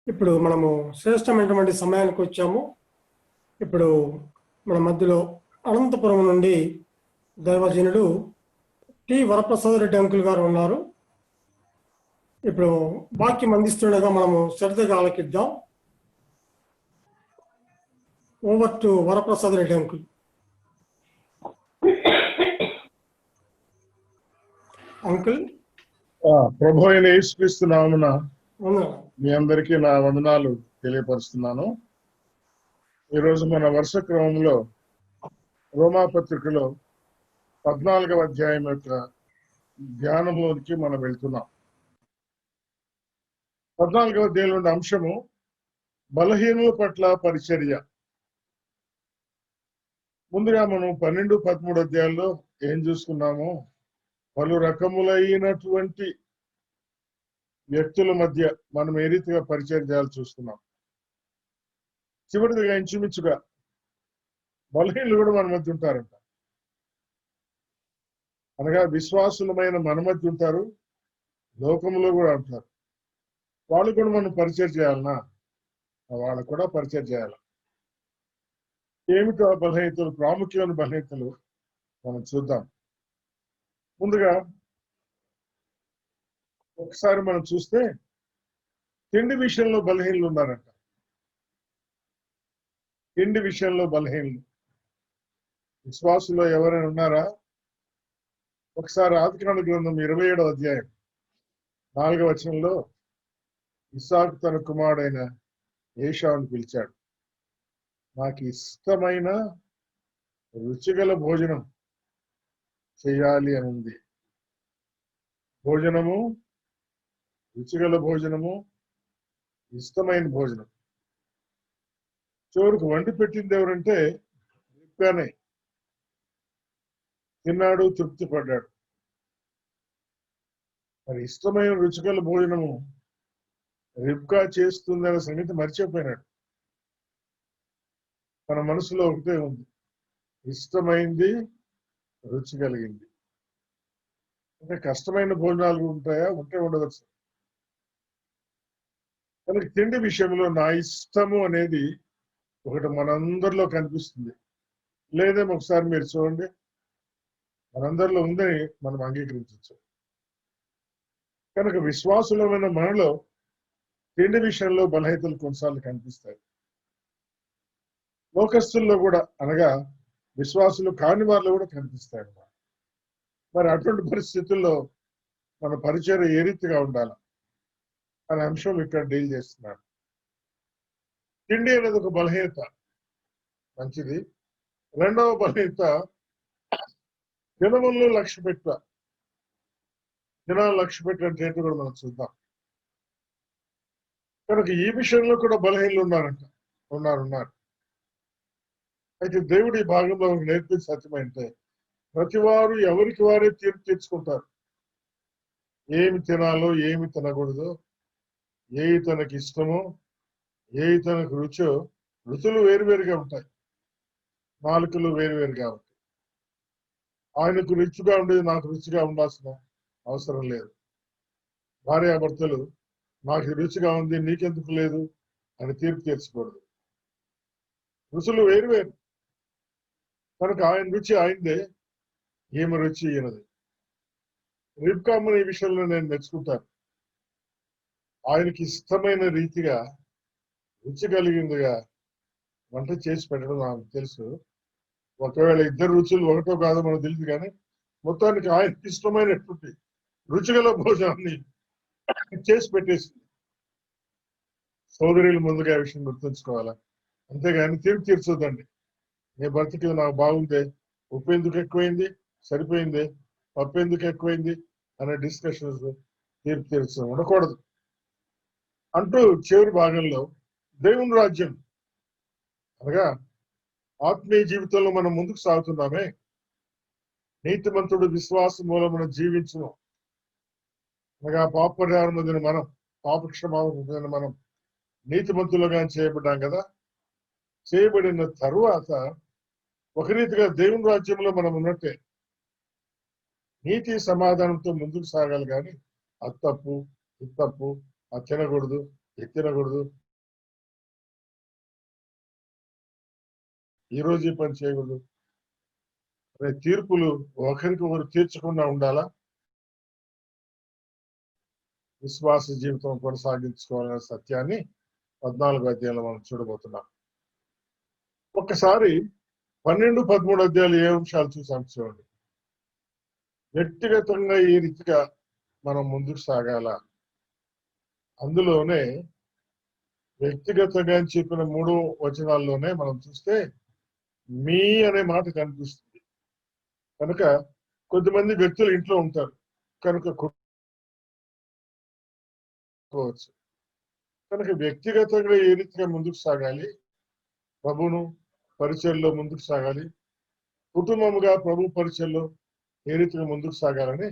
ఇప్పుడు మనము శ్రేష్టమైనటువంటి సమయానికి వచ్చాము. ఇప్పుడు మన మధ్యలో అనంతపురం నుండి దైవజనుడు టి వరప్రసాద్ రెడ్డి అంకుల్ గారు ఉన్నారు. ఇప్పుడు వాక్యం అందిస్తుండగా మనము శ్రద్ధగా ఆలకిద్దాం. Over to Varaprasad Reddy uncle. Uncle. ప్రభు అయిన యేసుక్రీస్తు నామమున అవునా? మీ అందరికీ నా వందనాలు తెలియపరుస్తున్నాను. ఈరోజు మన వరుస క్రమంలో రోమాపత్రికలో 14వ అధ్యాయం యొక్క ధ్యానంలోనికి మనం వెళ్తున్నాం. 14వ అధ్యాయంలో అంశము బలహీనుల పట్ల పరిచర్య. ముందుగా మనం 12, 13 అధ్యాయాల్లో ఏం చూసుకున్నామో పలు రకములైనటువంటి వ్యక్తుల మధ్య మనం ఏ రీతిగా పరిచయం చేయాలి చూస్తున్నాం. చివరిదిగా ఇంచుమించుగా బలహీనులు కూడా మన మధ్య ఉంటారంట. అనగా విశ్వాసులమైన మన మధ్య ఉంటారు, లోకంలో కూడా ఉంటారు. వాళ్ళు కూడా మనం పరిచయం చేయాలన్నా వాళ్ళకు కూడా పరిచయం చేయాలి. ఏమిటో బలహీనతలు, ప్రాముఖ్యమైన బలహీనతలు మనం చూద్దాం. ముందుగా ఒకసారి మనం చూస్తే తిండి విషయంలో బలహీనలు ఉన్నారంట. తిండి విషయంలో బలహీనలు విశ్వాసులో ఎవరైనా ఉన్నారా? ఒకసారి ఆదికాండ గ్రంథం 27వ అధ్యాయం 4వ వచనంలో ఇస్సాకు తన కుమారుడైన ఏశావును పిలిచాడు. నాకు ఇష్టమైన రుచిగల భోజనం చేయాలి అని ఉంది. భోజనము, రుచిగల భోజనము, ఇష్టమైన భోజనం. చివరికి వండి పెట్టింది ఎవరంటే రిబ్కానే. తిన్నాడు, తృప్తి పడ్డాడు. మరి ఇష్టమైన రుచిగల భోజనము రిబ్కా చేస్తుందనే సంగతి మర్చిపోయినాడు. తన మనసులో ఒకటే ఉంది, ఇష్టమైంది, రుచి కలిగింది. అంటే కష్టమైన భోజనాలు ఉంటాయా? ఉంటే ఉండవచ్చు. కానీ తిండి విషయంలో నా ఇష్టము అనేది ఒకటి మనందరిలో కనిపిస్తుంది. లేదేమో ఒకసారి మీరు చూడండి, మనందరిలో ఉందని మనం అంగీకరించవచ్చు. కనుక విశ్వాసులమైన మనలో తిండి విషయంలో బలహీనతలు కొన్నిసార్లు కనిపిస్తాయి. లోకస్తుల్లో కూడా, అనగా విశ్వాసులు కాని వారిలో కూడా కనిపిస్తాయి అన్నమాట. మరి అటువంటి పరిస్థితుల్లో మన పరిచయం ఏ రీతిగా ఉండాలి అనే అంశం ఇక్కడ డీల్ చేస్తున్నాడు. తిండి అనేది ఒక బలహీనత, మంచిది. రెండవ బలహీనత దినములను లక్ష్య పెట్ట. దినాలు లక్ష్య పెట్టంటే ఏంటో కూడా మనం చూద్దాం. కనుక ఈ విషయంలో కూడా బలహీనలు ఉన్నారు. అయితే దేవుడి భాగంలో నేర్పించే సత్యం అంటే ప్రతి వారు ఎవరికి వారే తీర్పు తెచ్చుకుంటారు. ఏమి తినాలో, ఏమి తినకూడదు, ఏవి తనకి ఇష్టమో, ఏవి తనకు రుచో. రుచులు వేరువేరుగా ఉంటాయి, నాలుకలు వేరువేరుగా ఉంటాయి. ఆయనకు రుచిగా ఉండేది నాకు రుచిగా ఉండాల్సిన అవసరం లేదు. భార్యాభర్తలు నాకు రుచిగా ఉంది నీకెందుకు లేదు అని తీర్పు తీర్చకూడదు. రుచులు వేరువేరు. కనుక ఆయన రుచి ఆయనదే, ఈమె రుచి ఈయనది. రిబ్కామ్మని ఈ విషయంలో నేను మెచ్చుకుంటాను. ఆయనకి ఇష్టమైన రీతిగా రుచి కలిగిందిగా వంట చేసి పెట్టడం నాకు తెలుసు. ఒకవేళ ఇద్దరు రుచులు ఒకటో కాదో మనకు తెలుసు, కానీ మొత్తానికి ఆయనకి ఇష్టమైనటువంటి రుచిగల భోజనాన్ని చేసి పెట్టేసింది. సోదరులు ముందుగా విషయం గుర్తుంచుకోవాలా. అంతేగాని తీర్పు తీర్చొద్దండి. నీ భర్తకి నాకు బాగుందే, ఉప్పు ఎందుకు ఎక్కువైంది, సరిపోయింది, పప్పు ఎందుకు ఎక్కువైంది అనే డిస్కషన్స్ తీర్పు తీర్చడం ఉండకూడదు. అంటూ చివరి భాగంలో దేవుని రాజ్యం, అనగా ఆత్మీయ జీవితంలో మనం ముందుకు సాగుతున్నామే. నీతిమంతుడు విశ్వాస మూలమున జీవించును, అనగా పాపపరిహారం పొందిన మనం, పాపక్షమాపణ పొందిన మనం నీతిమంతులుగా చేయబడ్డాం కదా. చేయబడిన తరువాత ఒక రీతిగా దేవుని రాజ్యంలో మనం ఉన్నట్టే నీతి సమాధానంతో ముందుకు సాగాలి. కానీ అది తప్పు, ఇది తప్పు, అది తినకూడదు, తినకూడదు, ఈ రోజు ఈ పని చేయకూడదు అనే తీర్పులు ఒకరికి ఒకరు తీర్చకుండా ఉండాలా? విశ్వాస జీవితం కొనసాగించుకోవాలనే సత్యాన్ని 14వ అధ్యాయంలో మనం చూడబోతున్నాం. ఒక్కసారి 12, 13 అధ్యాయాలు ఏ అంశాలు చూసాం చూడండి. వ్యక్తిగతంగా ఈ రీతిగా మనం ముందుకు సాగాల. అందులోనే వ్యక్తిగతంగా అని చెప్పిన 3 వచనాల్లోనే మనం చూస్తే మీ అనే మాట కనిపిస్తుంది. కనుక కొద్దిమంది వ్యక్తులు ఇంట్లో ఉంటారు కనుక కొట్టుకోవచ్చు. కనుక వ్యక్తిగతంగా ఏ రీతిగా ముందుకు సాగాలి, ప్రభువును పరిచయంలో ముందుకు సాగాలి, కుటుంబముగా ప్రభు పరిచయంలో ఏ రీతిగా ముందుకు సాగాలని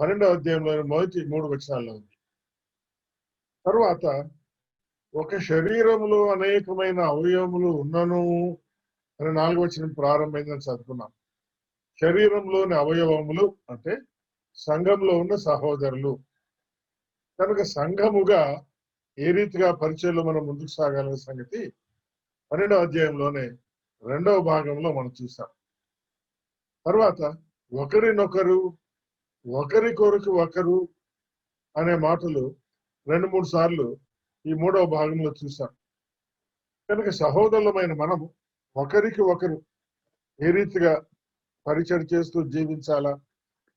12వ అధ్యాయంలో మొదటి 3 వచనాల్లో ఉంది. తర్వాత ఒక శరీరంలో అనేకమైన అవయవములు ఉన్నను అని 4వ వచనం ప్రారంభమైందని చదువుకున్నాం. శరీరంలోని అవయవములు అంటే సంఘంలో ఉన్న సహోదరులు. కనుక సంఘముగా ఏ రీతిగా పరిచయంలో మనం ముందుకు సాగాలనే సంగతి 12వ అధ్యాయంలోనే 2వ భాగంలో మనం చూసాం. తర్వాత ఒకరినొకరు, ఒకరి కొరకు ఒకరు అనే మాటలు 2-3 సార్లు ఈ 3వ భాగంలో చూసాం. కనుక సహోదరులమైన మనము ఒకరికి ఒకరు ఏ రీతిగా పరిచయం చేస్తూ జీవించాలా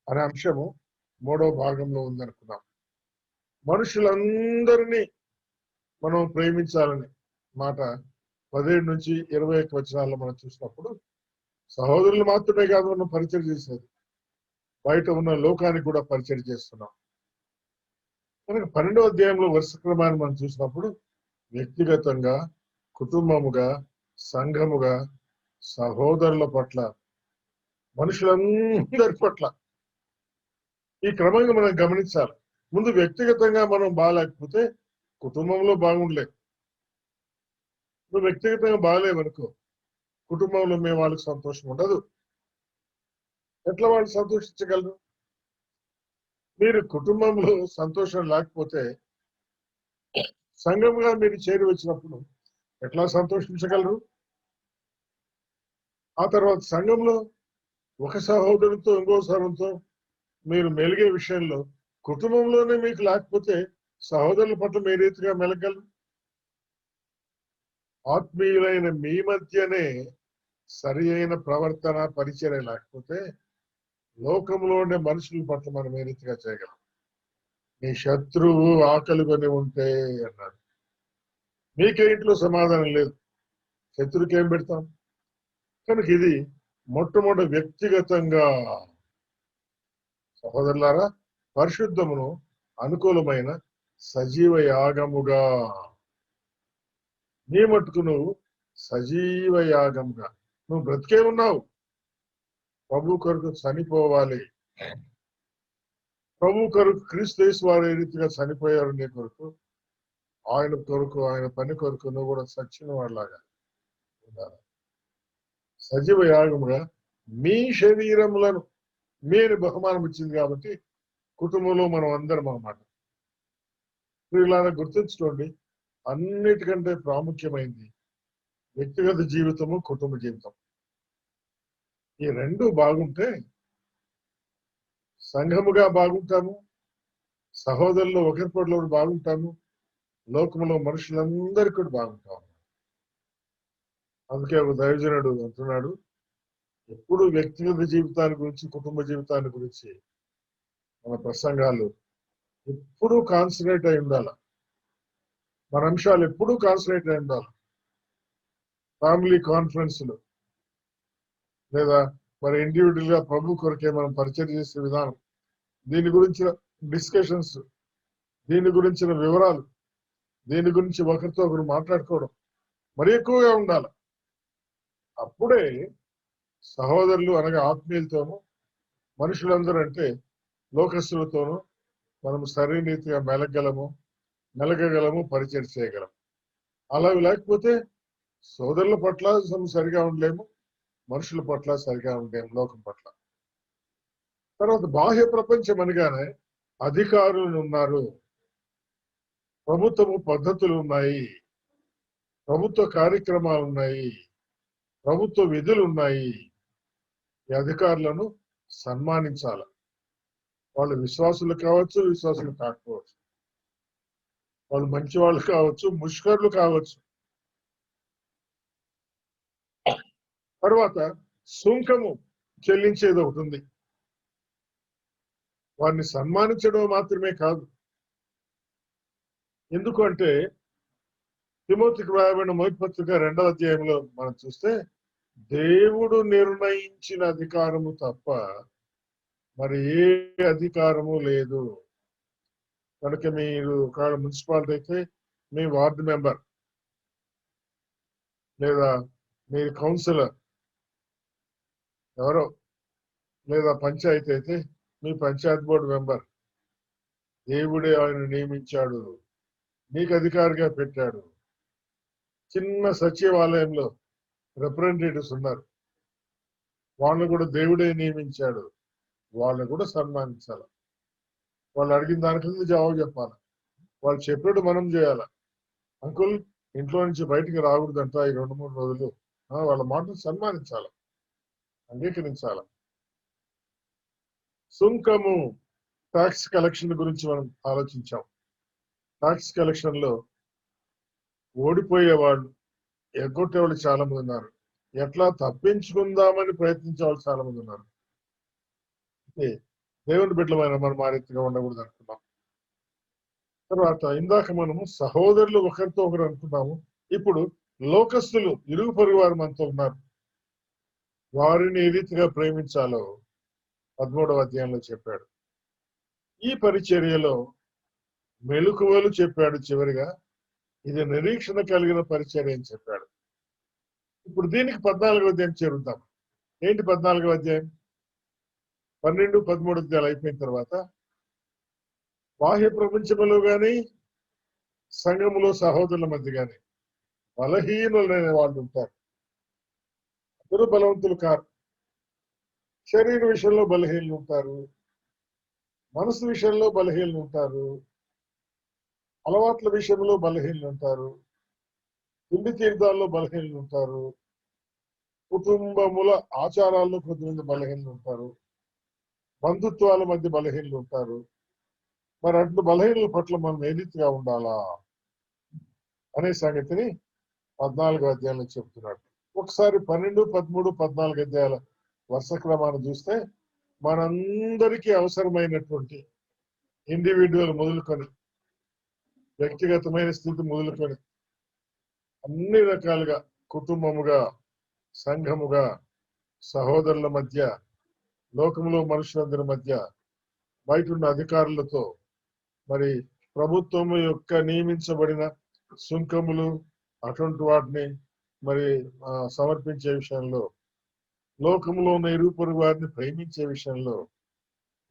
అనే అంశము 3వ భాగంలో ఉందనుకున్నాం. మనుషులందరినీ మనం ప్రేమించాలని మాట 17 నుంచి 21 వచనాల్లో మనం చూసినప్పుడు సహోదరులు మాత్రమే కాదు మనం పరిచయం చేసేది, బయట ఉన్న లోకానికి కూడా పరిచయం చేస్తున్నాం. కనుక 12వ అధ్యాయంలో వరుస క్రమాన్ని మనం చూసినప్పుడు వ్యక్తిగతంగా, కుటుంబముగా, సంఘముగా, సహోదరుల పట్ల, మనుషులందరి పట్ల ఈ క్రమంగా మనం గమనించాలి. ముందు వ్యక్తిగతంగా మనం బాగాలేకపోతే కుటుంబంలో బాగుండలే. నువ్వు వ్యక్తిగతంగా బాగాలేవనుకో, కుటుంబంలో మేము వాళ్ళకి సంతోషం ఉండదు. ఎట్లా వాళ్ళు సంతోషించగలరు? మీరు కుటుంబంలో సంతోషం లేకపోతే సంఘంగా మీరు చేరి వచ్చినప్పుడు ఎట్లా సంతోషించగలరు? ఆ తర్వాత సంఘంలో ఒక సహోదరుతో ఇంకో సహోదరుతో మీరు మెలిగే విషయంలో కుటుంబంలోనే మీకు లేకపోతే సహోదరుల పట్ల మీ రీతిగా మెలగలరు? ఆత్మీయులైన మీ మధ్యనే సరి అయిన ప్రవర్తన పరిచర్య లేకపోతే లోకంలో ఉండే మనుషుల పట్ల మనం ఏ రీతిగా చేయగలం? నీ శత్రువు ఆకలి కొని ఉంటే అన్నాడు. మీకే ఇంట్లో సమాధానం లేదు, శత్రువుకి ఏం పెడతాం? కనుక ఇది మొట్టమొదటి వ్యక్తిగతంగా. సహోదరులారా, పరిశుద్ధమును అనుకూలమైన సజీవ యాగముగా నీ మట్టుకు నువ్వు సజీవ యాగముగా నువ్వు బ్రతికే ఉన్నావు. ప్రభు కొరకు చనిపోవాలి. ప్రభు కొరకు క్రీస్తు వారు ఏ రీతిగా చనిపోయారు నీ కొరకు, ఆయన కొరకు, ఆయన పని కొరకు నువ్వు కూడా చచ్చిన వాళ్ళలాగా ఉండాలి. సజీవ యాగముగా మీ శరీరములను మీరు బహుమానం ఇచ్చింది కాబట్టి కుటుంబంలో మనం అందరం అన్నమాట. ఇలా గుర్తుంచుకోండి, అన్నిటికంటే ప్రాముఖ్యమైనది వ్యక్తిగత జీవితము, కుటుంబ జీవితం. ఈ రెండు బాగుంటే సంఘముగా బాగుంటాము, సహోదరులు ఒకరి పట్ల బాగుంటాము, లోకంలో మనుషులందరికీ కూడా బాగుంటాము. అందుకే ఒక దైవజనుడు అంటున్నాడు, ఎప్పుడు వ్యక్తిగత జీవితాన్ని గురించి, కుటుంబ జీవితాన్ని గురించి మన ప్రసంగాలు ఎప్పుడూ కాన్సన్ట్రేట్ అయి ఉండాలి. మన అంశాలు ఎప్పుడూ కాన్సన్ట్రేట్ అయి ఉండాలి. ఫ్యామిలీ కాన్ఫరెన్స్లు లేదా మరి ఇండివిజువల్ గా ప్రభు కొరకే మనం పరిచయం చేసే విధానం, దీని గురించిన డిస్కషన్స్, దీని గురించిన వివరాలు, దీని గురించి ఒకరితో ఒకరు మాట్లాడుకోవడం మరి ఎక్కువగా ఉండాలి. అప్పుడే సహోదరులు అనగా ఆత్మీయులతోనూ, మనుషులందరూ అంటే లోకస్తులతోనూ మనం సరైన రీతిగా మెలగగలము, పరిచయం చేయగలము. అలా లేకపోతే సోదరుల పట్ల సరిగా ఉండలేము, మనుషుల పట్ల సరిగా ఉండలేము, లోకం పట్ల. తర్వాత బాహ్య ప్రపంచం అనగానే అధికారులు ఉన్నారు. ప్రభుత్వము పద్ధతులు ఉన్నాయి, ప్రభుత్వ కార్యక్రమాలు ఉన్నాయి, ప్రభుత్వ విధులు ఉన్నాయి. ఈ అధికారులను సన్మానించాలి. వాళ్ళు విశ్వాసులు కావచ్చు, విశ్వాసులు కాకపోవచ్చు, వాళ్ళు మంచి వాళ్ళు కావచ్చు, ముష్కర్లు కావచ్చు. తర్వాత సుంకము చెల్లించేది ఒకటి ఉంది. వారిని సన్మానించడం మాత్రమే కాదు. ఎందుకంటే తిమోతికి రాయబడిన మొదటి పత్రిక 2వ అధ్యాయంలో మనం చూస్తే దేవుడు నిర్ణయించిన అధికారము తప్ప మరి ఏ అధికారము లేదు. కనుక మీరు ఒక మున్సిపాలిటీ అయితే మీ వార్డు మెంబర్ లేదా మీ కౌన్సిలర్ ఎవరో, లేదా పంచాయతీ అయితే మీ పంచాయత్ బోర్డు మెంబర్. దేవుడే ఆయన నియమించాడు, నీకు అధికారిగా పెట్టాడు. చిన్న సచివాలయంలో రిప్రజెంటేటివ్స్ ఉన్నారు, వాళ్ళని కూడా దేవుడే నియమించాడు. వాళ్ళని కూడా సన్మానించాలి. వాళ్ళు అడిగిన దానికి జవాబు చెప్పాలి. వాళ్ళు చెప్పినట్టు మనం చేయాలి. అంకుల్ ఇంట్లో నుంచి బయటికి రాకూడదంట ఈ 2-3 రోజులు, వాళ్ళ మాటను సన్మానించాలి, అంగీకరించాలి. సుంకము, ట్యాక్స్ కలెక్షన్ గురించి మనం ఆలోచించాం. ట్యాక్స్ కలెక్షన్ లో ఓడిపోయే వాళ్ళు, ఎగ్గొట్టే వాళ్ళు చాలా మంది ఉన్నారు. ఎట్లా తప్పించుకుందామని ప్రయత్నించే వాళ్ళు చాలా మంది ఉన్నారు. దేవుని బిడ్డలమైన మనం ఆ రీతిగా ఉండకూడదు అనుకున్నాం. తర్వాత ఇందాక మనము సహోదరులు ఒకరితో ఒకరు అనుకున్నాము. ఇప్పుడు లోకస్తులు, ఇరుగు పొరుగు వారు మనతో ఉన్నారు. వారిని ఏ రీతిగా ప్రేమించాలో 13వ అధ్యాయంలో చెప్పాడు. ఈ పరిచర్యలో మెలకువలు చెప్పాడు. చివరిగా ఇది నిరీక్షణ కలిగిన పరిచర్య అని చెప్పాడు. ఇప్పుడు దీనికి 14వ అధ్యాయం చేరుద్దాం. ఏంటి 14వ అధ్యాయం? 12, 13 అధ్యాయాలు అయిపోయిన తర్వాత బాహ్య ప్రపంచంలో గాని సంఘములో సహోదరుల మధ్య గాని బలహీనులైన వాళ్ళు ఉంటారు. అందరూ బలవంతులు కారు. శరీర విషయంలో బలహీనలు ఉంటారు, మనసు విషయంలో బలహీనలు ఉంటారు, అలవాట్ల విషయంలో బలహీనలు ఉంటారు, తిండి తీర్థాల్లో బలహీనలు ఉంటారు, కుటుంబముల ఆచారాల్లో కొంతమంది బలహీనలు ఉంటారు, బంధుత్వాల మధ్య బలహీనలు ఉంటారు. మరి అట్లు బలహీనల పట్ల మనం ఏ రీతిగా ఉండాలా అనే సంగతిని 14వ అధ్యాయంలో చెప్తున్నాడు. ఒకసారి 12, 13, 14 అధ్యాయాల వరుస క్రమాన్ని చూస్తే మనందరికీ అవసరమైనటువంటి ఇండివిజువల్ మొదలుకొని, వ్యక్తిగతమైన స్థితి మొదలుకొని, అన్ని రకాలుగా కుటుంబముగా, సంఘముగా, సహోదరుల మధ్య, లోకంలో మనుషులందరి మధ్య, బయట ఉన్న అధికారులతో, మరి ప్రభుత్వము యొక్క నియమించబడిన సుంకములు అటువంటి వాటిని మరి సమర్పించే విషయంలో, లోకంలో ఉన్న ఇరుగు పొరుగు వారిని ప్రేమించే విషయంలో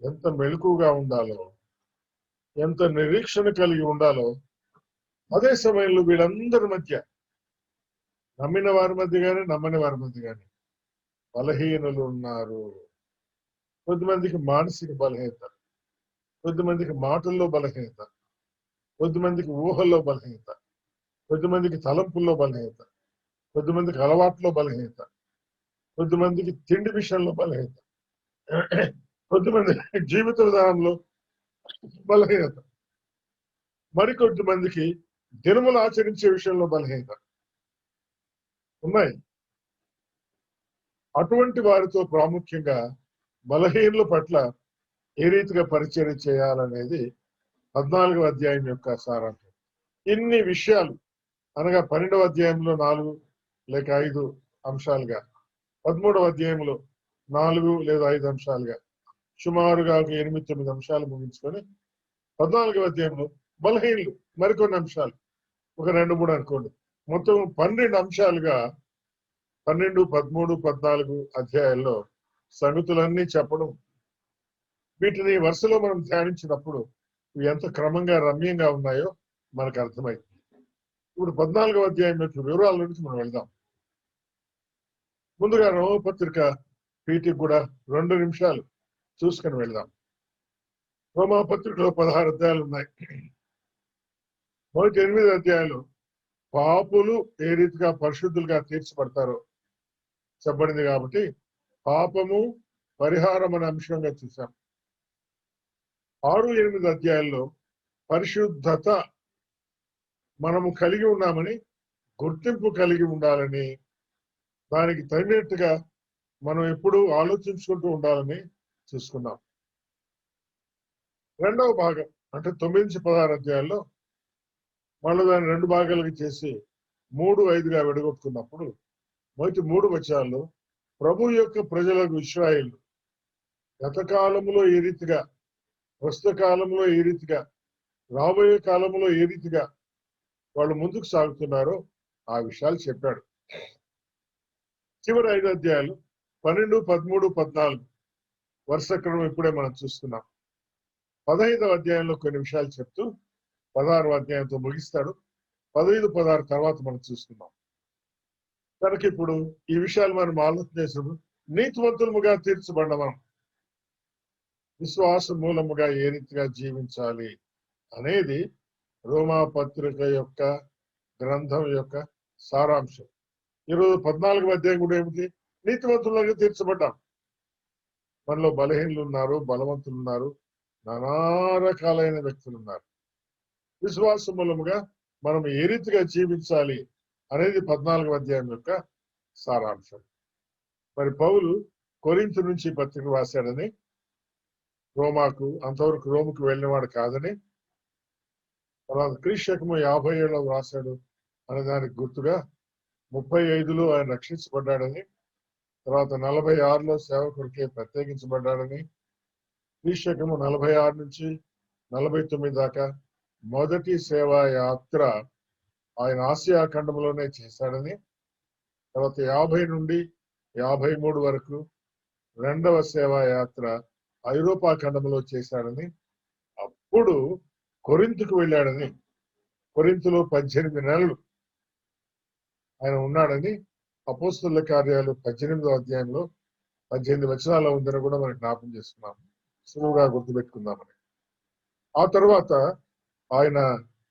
ఎంత మెలకుగా ఉండాలో, ఎంత నిరీక్షణ కలిగి ఉండాలో, అదే సమయంలో వీళ్ళందరి మధ్య, నమ్మిన వారి మధ్య కానీ నమ్మని వారి మధ్య కానీ బలహీనులు ఉన్నారు. కొద్దిమందికి మానసిక బలహీనత, కొద్దిమందికి మాటల్లో బలహీనత, కొద్దిమందికి ఊహల్లో బలహీనత, కొద్దిమందికి తలంపుల్లో బలహీనత, కొద్దిమందికి అలవాట్లో బలహీనత, కొద్దిమందికి తిండి విషయంలో బలహీనత, కొద్దిమంది జీవిత విధానంలో బలహీనత, మరికొద్ది మందికి దినములు ఆచరించే విషయంలో బలహీనత ఉన్నాయి. అటువంటి వారితో ప్రాముఖ్యంగా బలహీనుల పట్ల ఏ రీతిగా పరిచర్య చేయాలనేది 14వ అధ్యాయం యొక్క సారాంశం. ఇన్ని విషయాలు అనగా 12వ అధ్యాయంలో 4 లేక 5 అంశాలుగా, 13వ అధ్యాయంలో 4 లేదా 5 అంశాలుగా, సుమారుగా 8-9 అంశాలు ముగించుకొని 14వ అధ్యాయంలో బలహీనులు మరికొన్ని అంశాలు, ఒక 2-3 అనుకోండి, మొత్తం 12 అంశాలుగా 12, 13, 14 అధ్యాయాల్లో సంగతులన్నీ చెప్పడం. వీటిని వరుసలో మనం ధ్యానించినప్పుడు ఇవి ఎంత క్రమంగా రమ్యంగా ఉన్నాయో మనకు అర్థమైంది. ఇప్పుడు 14వ అధ్యాయం యొక్క వివరాల నుంచి మనం వెళ్దాం. ముందుగా రోమపత్రిక పీఠికి కూడా 2 నిమిషాలు చూసుకొని వెళ్దాం. రోమపత్రికలో 16 అధ్యాయాలు ఉన్నాయి. మొదటి 8 అధ్యాయాలు పాపులు ఏ రీతిగా పరిశుద్ధులుగా తీర్చబడతారో చెప్పబడింది కాబట్టి పాపము పరిహారం అనే అంశంగా చూసాం. 6, 8 అధ్యాయాల్లో పరిశుద్ధత మనము కలిగి ఉన్నామని గుర్తింపు కలిగి ఉండాలని, దానికి తగినట్టుగా మనం ఎప్పుడూ ఆలోచించుకుంటూ ఉండాలని చూసుకున్నాం. రెండవ భాగం అంటే 9-16 అధ్యాయాల్లో మళ్ళీ దాన్ని 2 భాగాలుగా చేసి 3, 5గా విడగొట్టుకున్నప్పుడు మొదటి 3 వచనాల్లో ప్రభు యొక్క ప్రజలకు ఇశ్రాయేలు గత కాలంలో ఏ రీతిగా, ప్రస్తుత కాలంలో ఏ రీతిగా, రాబోయే కాలంలో ఏ రీతిగా వాళ్ళు ముందుకు సాగుతున్నారో ఆ విషయాలు చెప్పాడు. చివరి 5 అధ్యాయాలు 12, 13, 14 వరుస క్రమం ఇప్పుడే మనం చూస్తున్నాం. 15వ అధ్యాయంలో కొన్ని విషయాలు చెప్తూ 16వ అధ్యాయంతో ముగిస్తాడు. 15, 16 తర్వాత మనం చూస్తున్నాం. కనుక ఇప్పుడు ఈ విషయాలు మనం ఆలోచన చేసినప్పుడు నీతివంతులముగా తీర్చబడిన మనం విశ్వాస మూలముగా ఏ రీతిగా జీవించాలి అనేది రోమా పత్రిక యొక్క గ్రంథం యొక్క సారాంశం. ఈరోజు 14వ అధ్యాయం కూడా ఏమిటి? నీతివంతులుగా తీర్చబడ్డాం. మనలో బలహీనులు ఉన్నారు, బలవంతులు ఉన్నారు, నానా రకాలైన వ్యక్తులు ఉన్నారు. విశ్వాస మూలముగా మనం ఏ రీతిగా జీవించాలి అనేది 14వ అధ్యాయం యొక్క సారాంశం. మరి పౌలు కొరింథు నుంచి పత్రిక రాశాడని, రోమాకు అంతవరకు రోముకు వెళ్ళినవాడు కాదని, తర్వాత క్రీస్తు 57లో రాశాడు అనే దానికి గుర్తుగా 35లో ఆయన రక్షించబడ్డాడని, తర్వాత 46లో సేవకుడికే ప్రత్యేకించబడ్డాడని, క్రీస్తు 46 నుంచి 49 దాకా మొదటి సేవా యాత్ర ఆయన ఆసియా ఖండంలోనే చేశాడని, తర్వాత 50 నుండి 53 వరకు రెండవ సేవా యాత్ర ఐరోపా ఖండంలో చేశాడని, అప్పుడు కొరింథుకు వెళ్ళాడని, కొరింథులో 18 నెలలు ఆయన ఉన్నాడని అపోస్తలుల కార్యాలు 18వ అధ్యాయంలో 18 వచనాల్లో ఉందని కూడా మనం జ్ఞాపం చేసుకున్నాం, సులువుగా గుర్తుపెట్టుకుందామని. ఆ తర్వాత ఆయన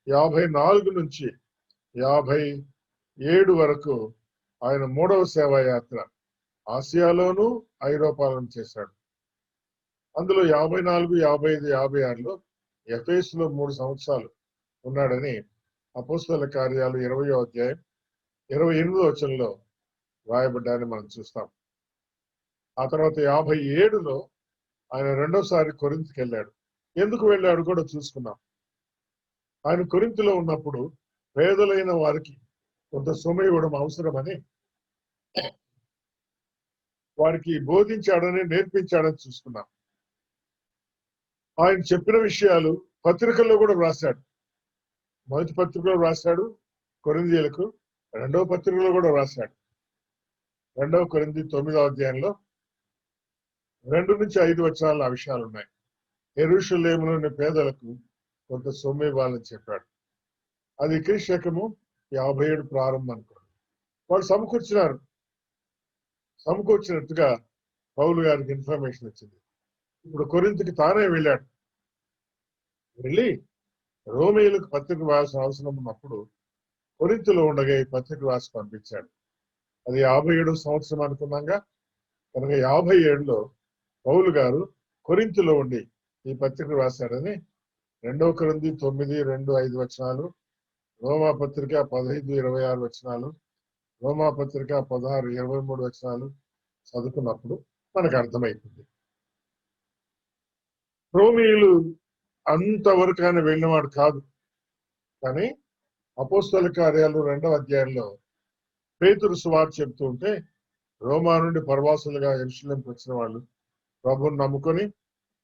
54 నుంచి 57 వరకు ఆయన 3వ సేవా యాత్ర ఆసియాలోను ఐరోపాలోను చేశాడు. అందులో 54, 55, 56లో ఎఫెసులో 3 సంవత్సరాలు ఉన్నాడని అపోస్తలుల కార్యాలు 20వ అధ్యాయం 28వ వచనంలో రాయబడ్డాన్ని మనం చూస్తాం. ఆ తర్వాత 57లో ఆయన రెండోసారి కొరింథుకి వెళ్ళాడు. ఎందుకు వెళ్ళాడు కూడా చూసుకున్నాం. ఆయన కొరింథులో ఉన్నప్పుడు పేదలైన వారికి కొంత సొమ్ము ఇవ్వడం అవసరమని వారికి బోధించాడని, నేర్పించాడని చూసుకున్నాం. ఆయన చెప్పిన విషయాలు పత్రికల్లో కూడా వ్రాశాడు. మొదటి పత్రికలో వ్రాశాడు కొరింథీయులకు, రెండవ పత్రికలో కూడా వ్రాశాడు. 2వ కొరింథీ 9వ అధ్యాయంలో 2 నుంచి 5 వచనాలు ఆ విషయాలు ఉన్నాయి. యెరూషలేములోని పేదలకు కొంత సొమ్ము ఇవ్వాలని చెప్పాడు. అది క్రీస్తు 57 ప్రారంభం అనుకోండి. వాళ్ళు సమకూర్చినట్టుగా పౌలు గారికి ఇన్ఫర్మేషన్ వచ్చింది. ఇప్పుడు కొరింథుకి తానే వెళ్ళాడు. వెళ్ళి రోమీయులకు పత్రిక రాసిన అవసరం ఉన్నప్పుడు కొరింథులో ఉండగా ఈ పత్రిక రాసి పంపించాడు. అది 57వ సంవత్సరం అనుకున్నాగా. కనుక 57లో పౌలు గారు కొరింథులో ఉండి ఈ పత్రిక రాశాడని 2వ కొరింథీ 9, 2, 5 వచనాలు, రోమా పత్రిక 15, 26 వచనాలు, రోమా పత్రిక 16, 23 వచనాలు చదువుకున్నప్పుడు మనకు అర్థమైంది. రోమీయులు అంతవరకు ఆయన వెళ్ళినవాడు కాదు. కానీ అపోస్తలుల కార్యాలు 2వ అధ్యాయంలో పేతురు సువార్త చెప్తూ ఉంటే రోమా నుండి పరవాసులుగా యెరూషలేముకు వచ్చిన వాళ్ళు ప్రభువుని నమ్ముకొని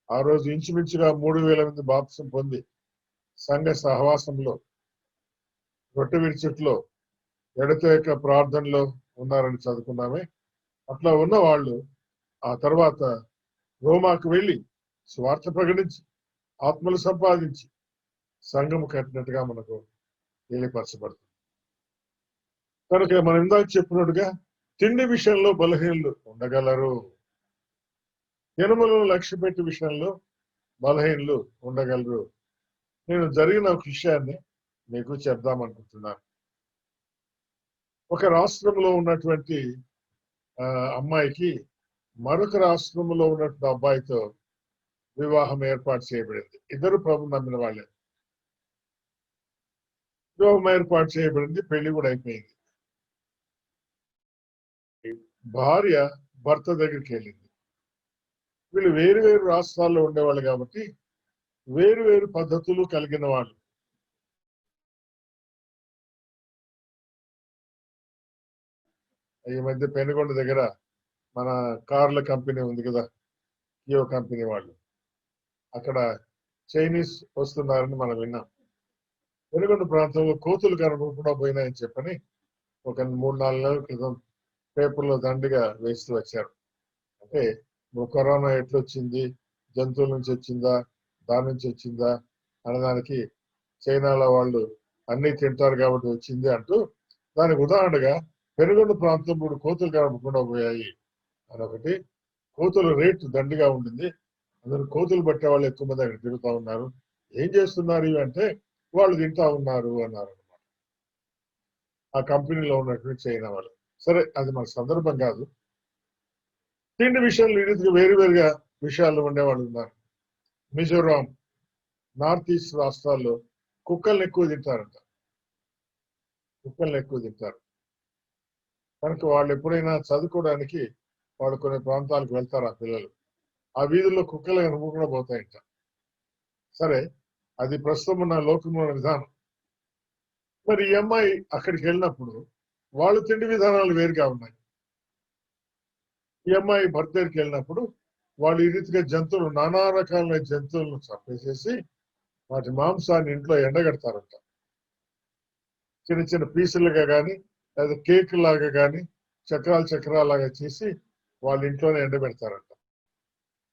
ఆ రోజు ఇంచుమించుగా 3000 మంది బాప్తిసం పొంది సంఘ సహవాసంలో, రొట్టె విరుచుట్లో, ఎడతెగక ప్రార్థనలో ఉన్నారని చదువుకున్నామే. అట్లా ఉన్న వాళ్ళు ఆ తర్వాత రోమాకు వెళ్ళి స్వార్థ ప్రకటించి ఆత్మలు సంపాదించి సంఘము కట్టినట్టుగా మనకు తెలియపరచబడుతుంది. కనుక మనం ఇందాక చెప్పినట్టుగా తిండి విషయంలో బలహీనులు ఉండగలరు, జనములను లక్ష్య పెట్టి విషయంలో బలహీనులు ఉండగలరు. నేను జరిగిన ఒక విషయాన్ని మీకు చెప్దామనుకుంటున్నాను. ఒక రాష్ట్రంలో ఉన్నటువంటి అమ్మాయికి మరొక రాష్ట్రంలో ఉన్నటువంటి అబ్బాయితో వివాహం ఏర్పాటు చేయబడింది. ఇద్దరు ప్రభు నమ్మిన వాళ్ళే. వివాహం ఏర్పాటు చేయబడింది, పెళ్లి కూడా అయిపోయింది. భార్య భర్త దగ్గరికి వెళ్ళింది. వీళ్ళు వేరు వేరు రాష్ట్రాల్లో ఉండేవాళ్ళు కాబట్టి వేరు వేరు పద్ధతులు కలిగిన వాళ్ళు. ఈ మధ్య పెనుగొండ దగ్గర మన కార్ల కంపెనీ ఉంది కదా, కియో కంపెనీ వాళ్ళు, అక్కడ చైనీస్ వస్తున్నారని మనం విన్నాం. పెనుగొండ ప్రాంతంలో కోతులు కనుకుండా పోయినాయని చెప్పని ఒక 3-4 నెలల క్రితం పేపర్లో దండిగా వేస్తూ వచ్చారు. అంటే కరోనా ఎట్లొచ్చింది, జంతువుల నుంచి వచ్చిందా, దాని నుంచి వచ్చిందా అనడానికి చైనాలో వాళ్ళు అన్ని తింటారు కాబట్టి వచ్చింది అంటూ, దానికి ఉదాహరణగా పెనుగొండ ప్రాంతం 3 కోతులు కనుకుండా పోయాయి అని ఒకటి. కోతుల రేటు దండిగా ఉండింది, అందరూ కోతులు పట్టే వాళ్ళు ఎక్కువ మంది అక్కడ తిరుగుతూ ఉన్నారు. ఏం చేస్తున్నారు ఇవి అంటే వాళ్ళు తింటా ఉన్నారు అన్నారు అనమాట ఆ కంపెనీలో ఉన్నటువంటి చైనా వాళ్ళు. సరే, అది మన సందర్భం కాదు. తిండి విషయంలో ఈ రీతిగా వేరువేరుగా విషయాల్లో ఉండేవాళ్ళు ఉన్నారు. మిజోరాం, నార్త్ ఈస్ట్ రాష్ట్రాల్లో కుక్కల్ని ఎక్కువ తింటారంట. కుక్కల్ని ఎక్కువ తింటారు కనుక వాళ్ళు ఎప్పుడైనా చదువుకోవడానికి వాళ్ళు కొన్ని ప్రాంతాలకు వెళ్తారు ఆ పిల్లలు. ఆ వీధుల్లో కుక్కలు కనుకుండా పోతాయంట. సరే, అది ప్రస్తుతం ఉన్న లోకంలో విధానం. మరి ఈ అమ్మాయి అక్కడికి వెళ్ళినప్పుడు వాళ్ళు తిండి విధానాలు వేరుగా ఉన్నాయి. ఈ అమ్మాయి భర్త దగ్గరికి వెళ్ళినప్పుడు వాళ్ళు ఈ రీతిగా జంతువులు, నానా రకాలైన జంతువులను చంపేసేసి వాటి మాంసాన్ని ఇంట్లో ఎండగడతారంట. చిన్న చిన్న పీసులుగా కానీ లేదా కేక్ లాగా కానీ చక్రాలాగా చేసి వాళ్ళ ఇంట్లోనే ఎండబెడతారంట.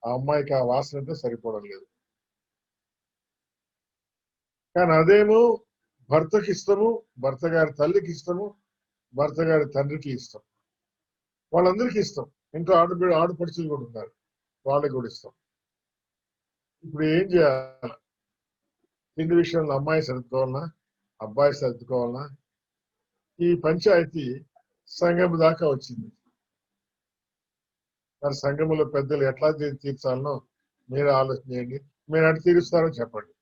ఆ అమ్మాయికి ఆ వాసన అంటే సరిపోవడం లేదు. కానీ అదేమో భర్తకి ఇష్టము, భర్త గారి తల్లికి ఇష్టము, భర్త గారి తండ్రికి ఇష్టం, వాళ్ళందరికీ ఇష్టం. ఇంట్లో ఆడపడుచులు కూడా ఉన్నారు, వాళ్ళకి కూడా ఇష్టం. ఇప్పుడు ఏం చేయాలి? తిండి విషయంలో అమ్మాయి సర్దుకోవాలన్నా, అబ్బాయి సర్దుకోవాలన్నా? ఈ పంచాయతీ సంఘం దాకా వచ్చింది. మరి సంఘంలో పెద్దలు ఎట్లా తీర్చాలనో మీరు ఆలోచన చేయండి. మీరు అటు తీరుస్తారో చెప్పండి.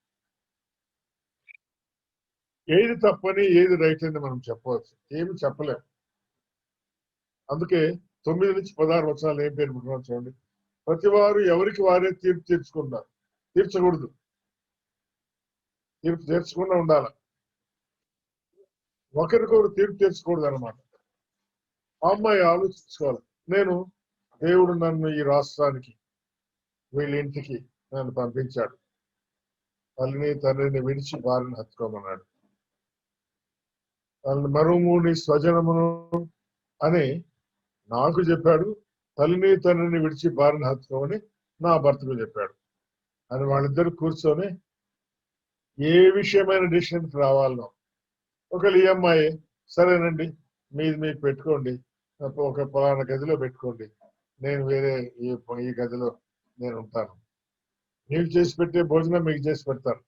ఏది తప్పని ఏది రైట్ అని మనం చెప్పవచ్చు, ఏమి చెప్పలేం. అందుకే 9 నుంచి 16 వచనాలు ఏం పేరు పెట్టుకున్నాం చూడండి. ప్రతి వారు ఎవరికి వారే తీర్పు తీర్చుకున్నారు. తీర్చకూడదు, తీర్పు తీర్చకుండా ఉండాలి. ఒకరికొకరు తీర్పు తీర్చకూడదు అనమాట. ఆ అమ్మాయి ఆలోచించుకోవాలి. నేను, దేవుడు నన్ను ఈ రాష్ట్రానికి, వీళ్ళ ఇంటికి నన్ను పంపించాడు. తల్లిని తండ్రిని విడిచి వారిని హత్తుకోమన్నాడు. వాళ్ళని మరుమూని స్వజనమును అని నాకు చెప్పాడు. తల్లిని తండ్రిని విడిచి భార్యను హత్తుకోమని నా భర్తకు చెప్పాడు అని వాళ్ళిద్దరు కూర్చొని ఏ విషయమైన డిసిషన్కి రావాలనో. ఒకళ్ళు ఈ అమ్మాయి సరేనండి మీది మీకు పెట్టుకోండి, ఒక పలానా గదిలో పెట్టుకోండి, నేను వేరే ఈ గదిలో నేను ఉంటాను, మీకు చేసి పెట్టే భోజనం మీకు చేసి పెడతాను,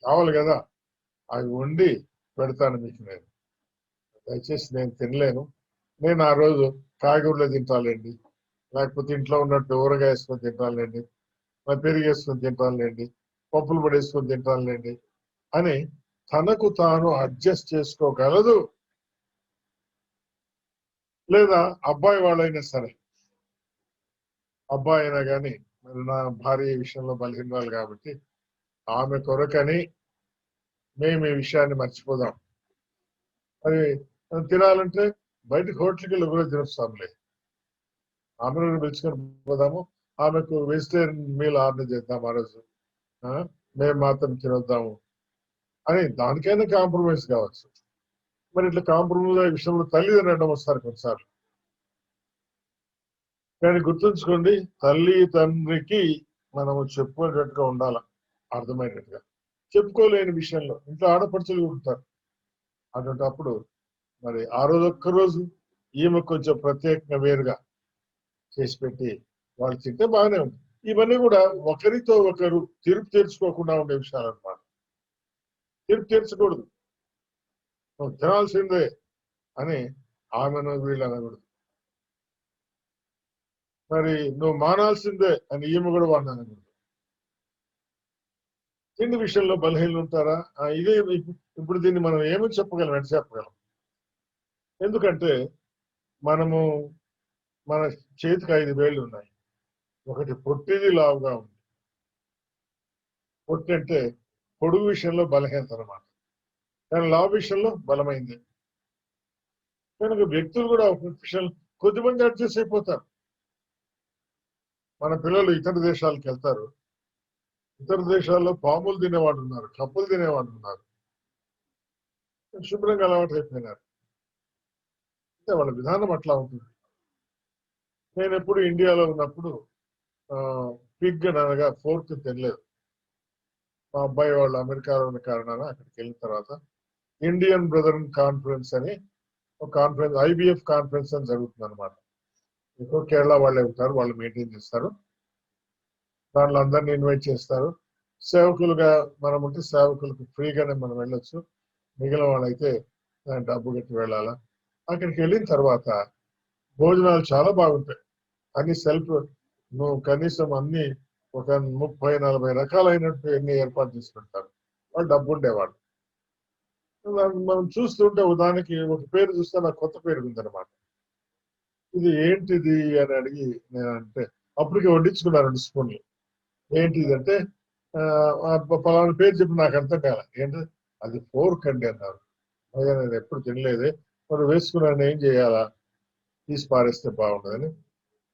కావాలి కదా అవి వండి పెడతాను మీకు, నేను దయచేసి నేను తినలేను, నేను ఆ రోజు కాయగూరలో తింటానండి, లేకపోతే ఇంట్లో ఉన్నట్టు ఊరగాయ వేసుకొని తింటానులేండి, పెరుగు వేసుకొని తింటానులేండి, పప్పులు పొడి వేసుకొని తింటానులేండి అని తనకు తాను అడ్జస్ట్ చేసుకోగలదు. లేదా అబ్బాయి వాళ్ళైనా సరే, అబ్బాయి అయినా కానీ మరి నా భార్య విషయంలో బలహీనరాలు కాబట్టి ఆమె కొరకని మేము ఈ విషయాన్ని మర్చిపోదాం. అది తినాలంటే బయటకు హోటల్కి వెళ్ళి కూడా తినొస్తాంలే, ఆమెను పిలుచుకొని పోదాము, ఆమెకు వెజిటేరియన్ మీల్ ఆర్డర్ చేద్దాం ఆ రోజు, మేము మాత్రం తినొద్దాము అని దానికైనా కాంప్రమైజ్ కావచ్చు. మరి ఇట్లా కాంప్రమైజ్ అయ్యే విషయంలో తల్లిదండ్రులు అడ్డం వస్తారు కొన్నిసార్లు. కానీ గుర్తుంచుకోండి, తల్లి తండ్రికి మనము చెప్పుకునేటట్టుగా ఉండాల, అర్థమయ్యేటట్టుగా. చెప్పుకోలేని విషయంలో ఇంట్లో ఆడపడుచులు ఉంటారు. అటువంటిప్పుడు మరి ఆ రోజు ఒక్కరోజు ఈమె కొంచెం ప్రత్యేకంగా వేరుగా చేసి పెట్టి వాళ్ళు తింటే బాగానే ఉంది. ఇవన్నీ కూడా ఒకరితో ఒకరు తీర్పు తీర్చుకోకుండా ఉండే విషయాలు అనమాట. తీర్పు తీర్చకూడదు, నువ్వు తినాల్సిందే అని ఆమెను వీళ్ళు అనకూడదు. మరి నువ్వు మానాల్సిందే అని ఈమె కూడా వాడిని అనకూడదు. తిండి విషయంలో బలహీనలు ఉంటారా? ఇదే ఇప్పుడు దీన్ని మనం ఏమని చెప్పగలం, ఎట్లా చెప్పగలం? ఎందుకంటే మనము మన చేతికి 5 వేళ్ళు ఉన్నాయి. ఒకటి పొట్టిది, లావుగా ఉంది. పొట్టి అంటే పొడుగు విషయంలో బలహీనత అనమాట, కానీ లావు విషయంలో బలమైంది. కనుక వ్యక్తులు కూడా ఒక విషయం కొద్దిమంది అడ్జస్ట్ అయిపోతారు. మన పిల్లలు ఇతర దేశాలకు వెళ్తారు, ఇతర దేశాల్లో పాములు తినేవాడు ఉన్నారు, కప్పులు తినేవాడు ఉన్నారు, శుభ్రంగా అలవాటు అయిపోయినారు. అంటే వాళ్ళ విధానం అట్లా ఉంటుంది. నేను ఎప్పుడు ఇండియాలో ఉన్నప్పుడు పిగ్ అనగా ఫోర్క్ తినలేదు. మా అబ్బాయి వాళ్ళు అమెరికాలో ఉన్న కారణాన అక్కడికి వెళ్ళిన తర్వాత ఇండియన్ బ్రదర్ కాన్ఫరెన్స్ అని ఒక కాన్ఫరెన్స్, IBF కాన్ఫరెన్స్ అని జరుగుతుంది అనమాట. ఎక్కువ కేరళ వాళ్ళు వెళ్తారు, వాళ్ళు మెయింటైన్ చేస్తారు. దాంట్లో అందరిని ఇన్వైట్ చేస్తారు. సేవకులుగా మనం ఉంటే సేవకులకు ఫ్రీగానే మనం వెళ్ళొచ్చు, మిగిలిన వాళ్ళైతే డబ్బు కట్టి వెళ్ళాలా. అక్కడికి వెళ్ళిన తర్వాత భోజనాలు చాలా బాగుంటాయి. అన్ని సెల్ఫ్, నువ్వు కనీసం అన్ని ఒక 30-40 రకాలైనట్టు ఎన్ని ఏర్పాటు చేసి పెడతారు. వాళ్ళు డబ్బు ఉండేవాళ్ళు. మనం చూస్తుంటే ఉదాహరణకి ఒక పేరు చూస్తే నాకు కొత్త పేరు ఉందన్నమాట. ఇది ఏంటిది అని అడిగి నేను అంటే అప్పటికి వడ్డించుకున్నారు 2 స్పూన్లు. ఏంటిది అంటే పలానా పేరు చెప్పి నాకు అర్థం కాల. ఏంటి అది ఫోర్క్ అండి అన్నారు. అయ్యా నేను ఎప్పుడు తినలేదే, మరి వేసుకున్నాను ఏం చేయాలా, తీసి పారేస్తే బాగుండదని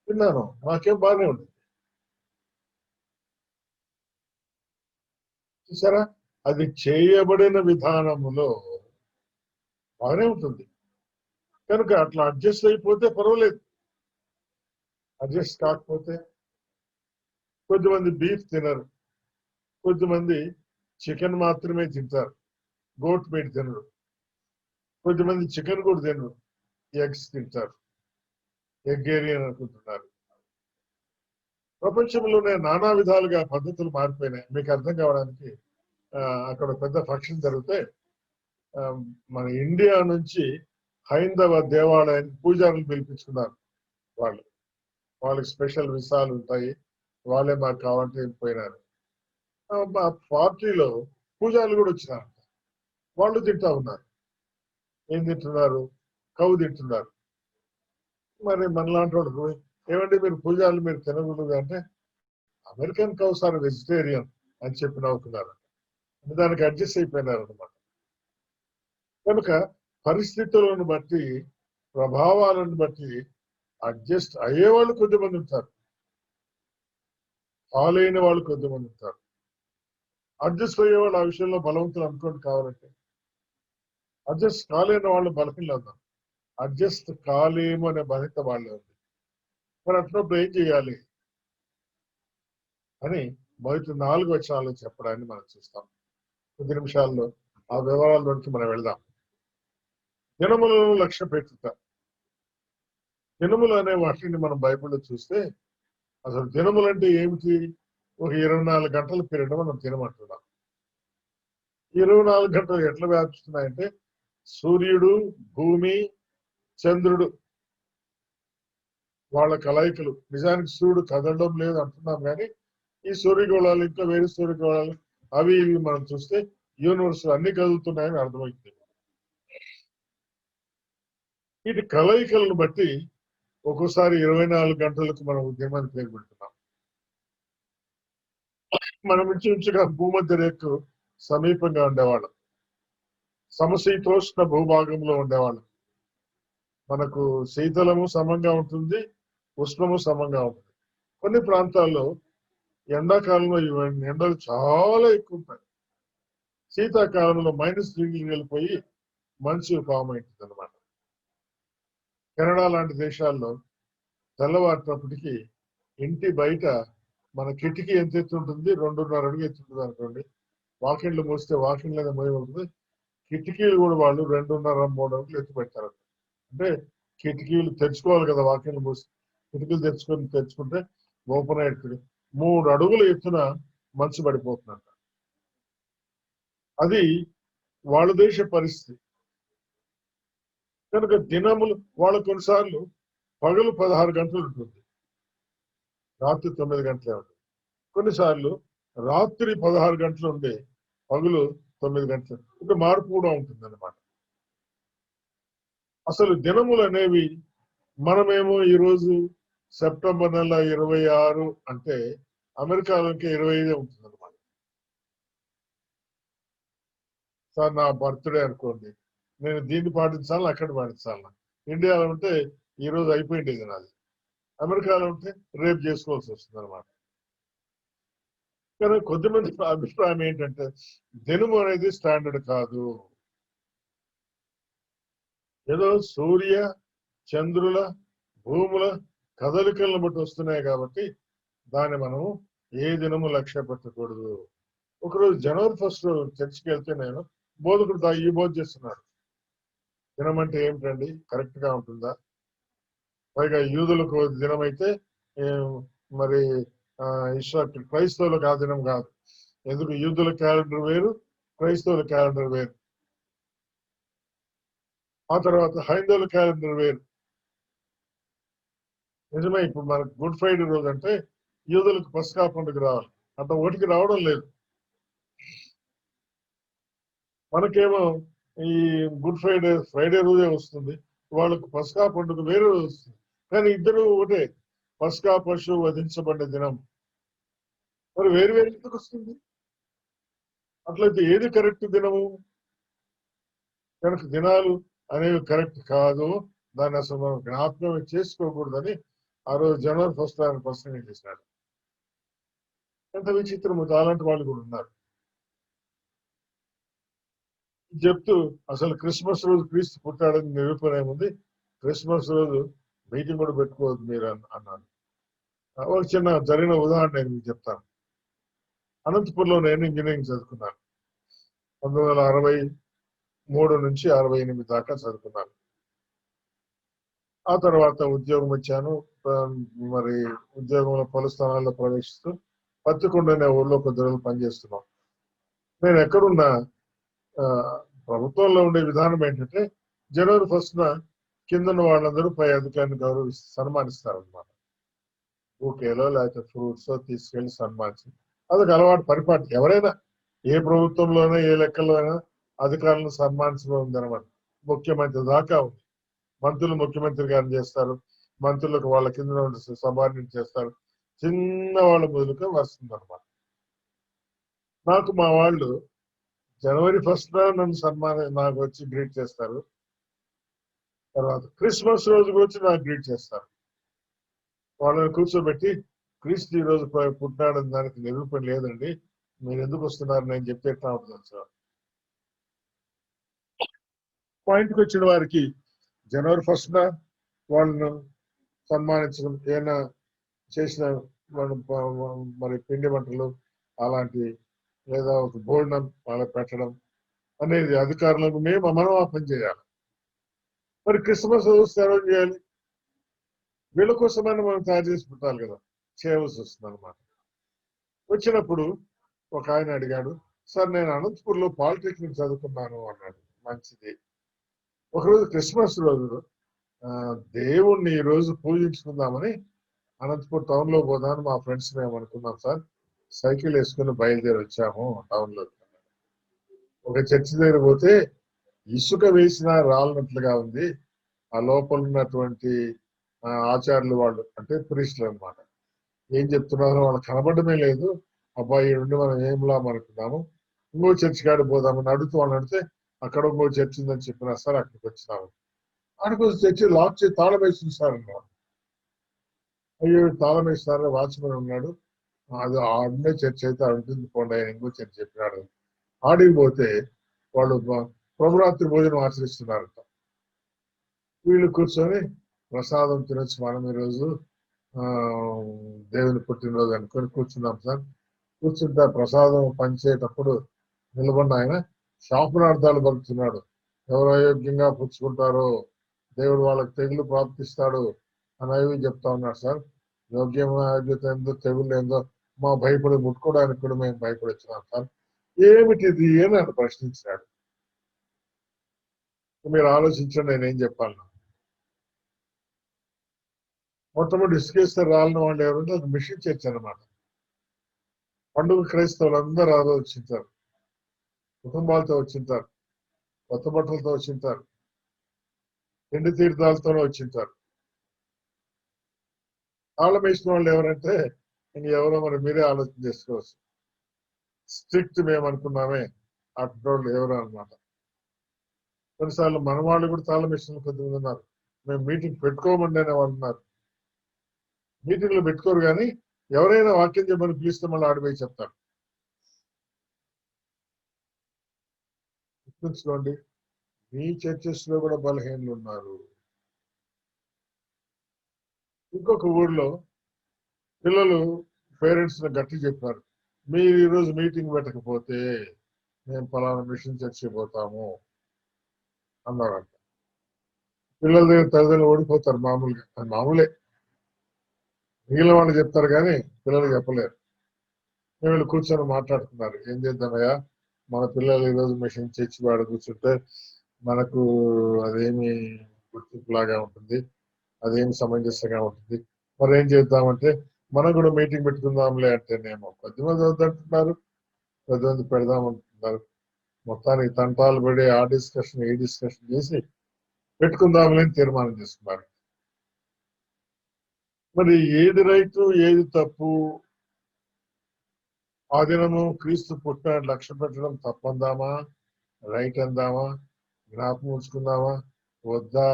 తిన్నాను. నాకేం బాగానే ఉంటుంది. చూసారా, అది చేయబడిన విధానములో బాగానే ఉంటుంది. కనుక అట్లా అడ్జస్ట్ అయిపోతే పర్వాలేదు. అడ్జస్ట్ కాకపోతే కొద్దిమంది బీఫ్ తినరు, కొద్దిమంది చికెన్ మాత్రమే తింటారు, గోట్ మీట్ తినరు, కొద్దిమంది చికెన్ కూడా తినరు, ఎగ్స్ తింటారు, ఎగ్గేరియన్ అనుకుంటున్నారు. ప్రపంచంలోనే నానా విధాలుగా పద్ధతులు మారిపోయినాయి. మీకు అర్థం కావడానికి అక్కడ పెద్ద ఫంక్షన్ జరిగితే మన ఇండియా నుంచి హైందవ దేవాలయానికి పూజారులు పిలిపించుకున్నారు. వాళ్ళకి స్పెషల్ విసాలు ఉంటాయి, వాళ్ళే మాకు కావాలంటే పోయినారు. పార్టీలో పూజారులు కూడా వచ్చినారు, వాళ్ళు తింటా ఉన్నారు. ఏం తింటున్నారు? కవ్వు తింటున్నారు. మరి మనలాంటి వాళ్ళు ఏమంటే మీరు పూజారులు మీరు తినకూడదు అంటే అమెరికన్ కౌస్ ఆర్ వెజిటేరియన్ అని చెప్పి నవ్వుకున్నారు. దానికి అడ్జస్ట్ అయిపోయినారు అనమాట. కనుక పరిస్థితులను బట్టి, ప్రభావాలను బట్టి అడ్జస్ట్ అయ్యేవాళ్ళు కొద్దిమంది ఉంటారు, ఫాలో అయిన వాళ్ళు కొద్దిమంది ఉంటారు. అడ్జస్ట్ అయ్యేవాళ్ళు ఆ విషయంలో బలవంతులు అనుకోండి కావాలంటే. అడ్జస్ట్ కాలేని వాళ్ళు బలహీనలు అన్నారు. అడ్జస్ట్ కాలేము అనే బాధ్యత వాళ్ళే ఉంది. మరి అట్లప్పుడు ఏం చేయాలి అని మొదటి 4 వచనాలు చెప్పడాన్ని మనం చూస్తాం. కొద్ది నిమిషాల్లో ఆ వివరాల్లోకి మనం వెళ్దాం. దినములను లక్ష్య పెట్టుట. దినములు అనే వాటిని మనం బైబిల్లో చూస్తే అసలు దినములు అంటే ఏమిటి? ఒక 24 గంటల పీరియడ్ మనం తినమంటున్నాం. 24 గంటలు ఎట్లా వ్యాపిస్తున్నాయంటే సూర్యుడు, భూమి, చంద్రుడు వాళ్ళ కలయికలు. నిజానికి సూర్యుడు కదలడం లేదు అంటున్నాం, కానీ ఈ సూర్యగోళాలు ఇంకా వేరే సూర్యగోళాలు అవి ఇవి మనం చూస్తే యూనివర్స్ అన్ని కదులుతున్నాయని అర్థమవుతుంది. వీటి కలయికలను బట్టి ఒక్కోసారి 24 గంటలకు మనం ఉద్యమాన్ని పేరు పెడుతున్నాం. మనం ఇంచుమించుగా భూమధ్య రేఖకు సమీపంగా ఉండేవాళ్ళం, సమశీతోష్ణ భూభాగంలో ఉండేవాళ్ళం. మనకు శీతలము సమంగా ఉంటుంది, ఉష్ణము సమంగా ఉంటుంది. కొన్ని ప్రాంతాల్లో ఎండాకాలంలో ఎండలు చాలా ఎక్కువ ఉంటాయి, శీతాకాలంలో -డిగ్రీకి వెళ్ళిపోయి మంచు ఫామ్ అవుతుంది అనమాట. కెనడా లాంటి దేశాల్లో తెల్లవారినప్పటికీ ఇంటి బయట మన కిటికీ ఎంత ఎత్తు ఉంటుంది? 2.5 అడుగు ఎత్తుంటుంది అనుకోండి. వాకిండ్లు మూస్తే వాకిండ్లనే మోయి ఉంటుంది, కిటికీలు కూడా వాళ్ళు 2.5-3 అడుగులు ఎత్తు పెడతారు. అంటే కిటికీలు తెచ్చుకోవాలి కదా, వాకిండ్లు మూసి కిటికీలు తెచ్చుకుంటే ఓపెన్ అయ్యి 3 అడుగుల ఎత్తున మంచు పడిపోతుందంట. అది వాళ్ళ దేశ పరిస్థితి కనుక దినములు వాళ్ళ కొన్నిసార్లు పగలు 16 గంటలు ఉంటుంది, రాత్రి 9 గంటలే ఉంటుంది. కొన్నిసార్లు రాత్రి 16 గంటలు ఉండే పగలు 9 గంటలు అంటే మార్పు కూడా ఉంటుంది అన్నమాట. అసలు దినములు అనేవి మనమేమో ఈరోజు సెప్టెంబర్ నెల 26 అంటే అమెరికాలో ఇంకా 25 ఉంటుంది అనమాట. సార్ నా బర్త్డే అనుకోండి, నేను దీన్ని పాటించాలి అక్కడ పాటించాలి. ఇండియాలో ఉంటే ఈ రోజు అయిపోయింది నాది, అమెరికాలో ఉంటే రేపు చేసుకోవాల్సి వస్తుంది అనమాట. కానీ కొద్దిమంది అభిప్రాయం ఏంటంటే దినము అనేది స్టాండర్డ్ కాదు, ఏదో సూర్య చంద్రుల భూముల కదలికలను బట్టి వస్తున్నాయి కాబట్టి దాన్ని మనము ఏ దినము లక్ష్య పెట్టకూడదు. ఒకరోజు జనవరి 1 చర్చికి వెళ్తే నేను బోధకుడు ఈ బోధ చేస్తున్నాడు, దినం అంటే ఏమిటండి, కరెక్ట్ గా ఉంటుందా? పైగా యూదులకు దినం అయితే మరి క్రైస్తవులకు ఆ దినం కాదు. ఎందుకు? యూదుల క్యాలెండర్ వేరు, క్రైస్తవుల క్యాలెండర్ వేరు. ఆ తర్వాత హైందవుల క్యాలెండర్ వేరు. నిజమే, ఇప్పుడు మనకు గుడ్ ఫ్రైడే రోజు అంటే యూదులకు పస్కా పండుగ రావాలి, అంత ఒకటికి రావడం లేదు. మనకేమో ఈ గుడ్ ఫ్రైడే రోజే వస్తుంది, వాళ్ళకు పస్కా పండుగ వేరే వస్తుంది. కానీ ఇద్దరు ఒకటే, పస్కా పశువు వధించబడిన దినం. మరి వేరు వేరు ఎందుకు వస్తుంది? అట్లయితే ఏది కరెక్ట్ దినము? కనుక దినాలు అనేవి కరెక్ట్ కాదు, దాన్ని అసలు మనం జ్ఞాపకం చేసుకోకూడదని ఆ రోజు జనవరి 1 ఆయన ప్రసంగం చేసినాడు. ఎంత విచిత్రము, అలాంటి వాళ్ళు కూడా ఉన్నారు. చెప్తూ అసలు క్రిస్మస్ రోజు క్రీస్తు పుట్టాడని నిరూపణ ఏముంది, క్రిస్మస్ రోజు మీటింగ్ కూడా పెట్టుకోవద్దు మీరు అన్నాను. ఒక చిన్న జరిగిన ఉదాహరణ నేను మీకు చెప్తాను. అనంతపూర్లో నేను ఇంజనీరింగ్ చదువుకున్నాను. 1963 నుంచి 68 దాకా చదువుకున్నాను. ఆ తర్వాత ఉద్యోగం వచ్చాను. మరి ఉద్యోగంలో పలు స్థానాల్లో ప్రవేశిస్తూ పత్తికొండ అనే ఊళ్ళో కొద్ది రోజులు పనిచేస్తున్నాం. నేను ఎక్కడున్నా ప్రభుత్వంలో ఉండే విధానం ఏంటంటే జనవరి 1 కిందన్న వాళ్ళందరూ పై అధికారిని సన్మానిస్తారు అనమాట. బూకేలో లేకపోతే ఫ్రూట్స్ తీసుకెళ్లి సన్మానించి, అదొక అలవాటు పరిపాటి. ఎవరైనా ఏ ప్రభుత్వంలోనైనా ఏ లెక్కల్లో అయినా అధికారులను సన్మానించడం ఉందన్నమాట. ముఖ్యమంత్రి దాకా ఉంది. మంత్రులు ముఖ్యమంత్రి గారిని చేస్తారు, మంత్రులకు వాళ్ళ కింద సబార్డినేట్ చేస్తారు, చిన్న వాళ్ళ మొదలుగా వస్తుంది అనమాట. నాకు మా వాళ్ళు జనవరి 1 నన్ను నాకు వచ్చి గ్రీట్ చేస్తారు. తర్వాత క్రిస్మస్ రోజు వచ్చి నాకు గ్రీట్ చేస్తారు. వాళ్ళని కూర్చోబెట్టి క్రీస్తు ఈ రోజు పుట్టినాడని దానికి నిరూపణ లేదండి, మీరు ఎందుకు వస్తున్నారు నేను చెప్తే ఎట్లా ఉంటుంది సార్. పాయింట్కి వచ్చిన వారికి జనవరి 1 వాళ్ళను సన్మానించడం, ఏమైనా చేసిన మరి పిండి వంటలు అలాంటి లేదా ఒక భోజనం వాళ్ళకి పెట్టడం అనేది అధికారులకు మనం ఆ పని చేయాలి. మరి క్రిస్మస్ రోజు చేయాలి, వీళ్ళ కోసమైనా మనం తయారు చేసి పెట్టాలి కదా, చేయవలసి వస్తుంది అనమాట. వచ్చినప్పుడు ఒక ఆయన అడిగాడు, సార్ నేను అనంతపూర్లో పాలిటెక్నిక్ చదువుకున్నాను అన్నాడు. మంచిది. ఒకరోజు క్రిస్మస్ రోజు దేవుణ్ణి ఈ రోజు పూజించుకుందామని అనంతపూర్ టౌన్ లో పోదామని మా ఫ్రెండ్స్ మేము అనుకున్నాం సార్. సైకిల్ వేసుకుని బయలుదేరి వచ్చాము టౌన్ లో. ఒక చర్చి దగ్గర పోతే ఇసుక వేసిన రాలినట్లుగా ఉంది. ఆ లోపల ఉన్నటువంటి ఆచార్యులు వాళ్ళు అంటే ప్రీస్టులు అనమాట, ఏం చెప్తున్నారో వాళ్ళు కనబడమే లేదు. అబ్బాయి నుండి మనం ఏంలా అనుకున్నాము, ఇంకో చర్చి కాడికి పోదామని అడుగుతూ వాళ్ళని అడిగితే అక్కడ ఇంకో చర్చి ఉందని చెప్పినా సార్ అక్కడికి వచ్చినాము. అక్కడికి వచ్చి చర్చి లాక్ చేసి తాళం వేస్తుంది సార్ అన్నాడు. అయ్యో తాళం వేస్తారని వాచ్మెన్ ఉన్నాడు, అది ఆడనే చర్చి అయితే ఉంటుంది పోండి ఆయన ఇంకో చర్చి చెప్పినాడు. ఆడికి పోతే వాళ్ళు ప్రభురాత్రి భోజనం ఆచరిస్తున్నారట. వీళ్ళు కూర్చొని ప్రసాదం తినొచ్చు మనం ఈరోజు దేవుని పుట్టినరోజు అనుకొని కూర్చున్నాం సార్. కూర్చుంటే ప్రసాదం పంచేటప్పుడు నిలబడిన ఆయన శాపనార్థాలు పలుకుతున్నాడు. ఎవరు అయోగ్యంగా పుచ్చుకుంటారో దేవుడు వాళ్ళకి తెగులు ప్రాప్తిస్తాడు అని అవి చెప్తా ఉన్నాడు సార్. యోగ్యత ఏందో తెగులు ఏందో మా భయపడి ముట్టుకోవడానికి కూడా మేము భయపడి వచ్చినాం సార్. ఏమిటిది అని ఆయన ప్రశ్నించాడు. మీరు ఆలోచించండి నేనేం చెప్పాలి. మొట్టమొదటి ఇసుకేస్తే రాలిన వాళ్ళు ఎవరంటే అది మిషన్ చర్చ్ అనమాట. పండుగ క్రైస్తవులు అందరూ ఆ రోజు వచ్చింటారు, కుటుంబాలతో వచ్చింటారు, కొత్త బట్టలతో వచ్చింటారు, ఎండు తీర్థాలతోనే వచ్చింటారు. తాళం వేసిన వాళ్ళు ఎవరంటే ఎవరో మరి మీరే ఆలోచన చేసుకోవచ్చు. స్ట్రిక్ట్ మేము అనుకున్నామే అటువంటి ఎవరు అనమాట. కొన్నిసార్లు మన వాళ్ళు కూడా తాళం వేసిన కొద్దిమంది ఉన్నారు. మేము మీటింగ్ పెట్టుకోమండి అనే వాళ్ళు ఉన్నారు. మీటింగ్లు పెట్టుకోరు కానీ ఎవరైనా వాక్యం చెప్పని పిలిస్తే మళ్ళీ ఆడిపోయి చెప్తారు. గుర్తుంచుకోండి, మీ చర్చెస్ లో కూడా బలహీనలు ఉన్నారు. ఇంకొక ఊర్లో పిల్లలు పేరెంట్స్ గట్టి చెప్పారు, మీరు ఈరోజు మీటింగ్ పెట్టకపోతే మేము పలానా మిషన్ చర్చి పోతాము అన్నారంట. పిల్లల దగ్గర తల్లిదండ్రులు ఓడిపోతారు మామూలుగా, అది మామూలే. మిగిలిన వాళ్ళు చెప్తారు కానీ పిల్లలు చెప్పలేరు. వీళ్ళు కూర్చొని మాట్లాడుతున్నారు, ఏం చేద్దామయ్యా మన పిల్లలు ఈరోజు మిషన్ చర్చి వాడు కూర్చుంటే మనకు అదేమి గుర్తింపులాగా ఉంటుంది, అదేమి సమంజసంగా ఉంటుంది. మరి ఏం చేద్దామంటే మనం కూడా మీటింగ్ పెట్టుకుందాంలే అంటేనేమో కొద్దిమంది వద్దంటున్నారు, కొద్దిమంది పెడదామంటున్నారు. మొత్తానికి తంటాలు పడి ఆ డిస్కషన్ ఈ డిస్కషన్ చేసి పెట్టుకుందాంలే అని తీర్మానం చేసుకున్నారు. మరి ఏది రైతు ఏది తప్పు? ఆ దినము క్రీస్తు పుట్టిన లక్ష్య పెట్టడం తప్పందామా, రైట్ అందామా, జ్ఞాపకం ఉంచుకుందామా వద్దా?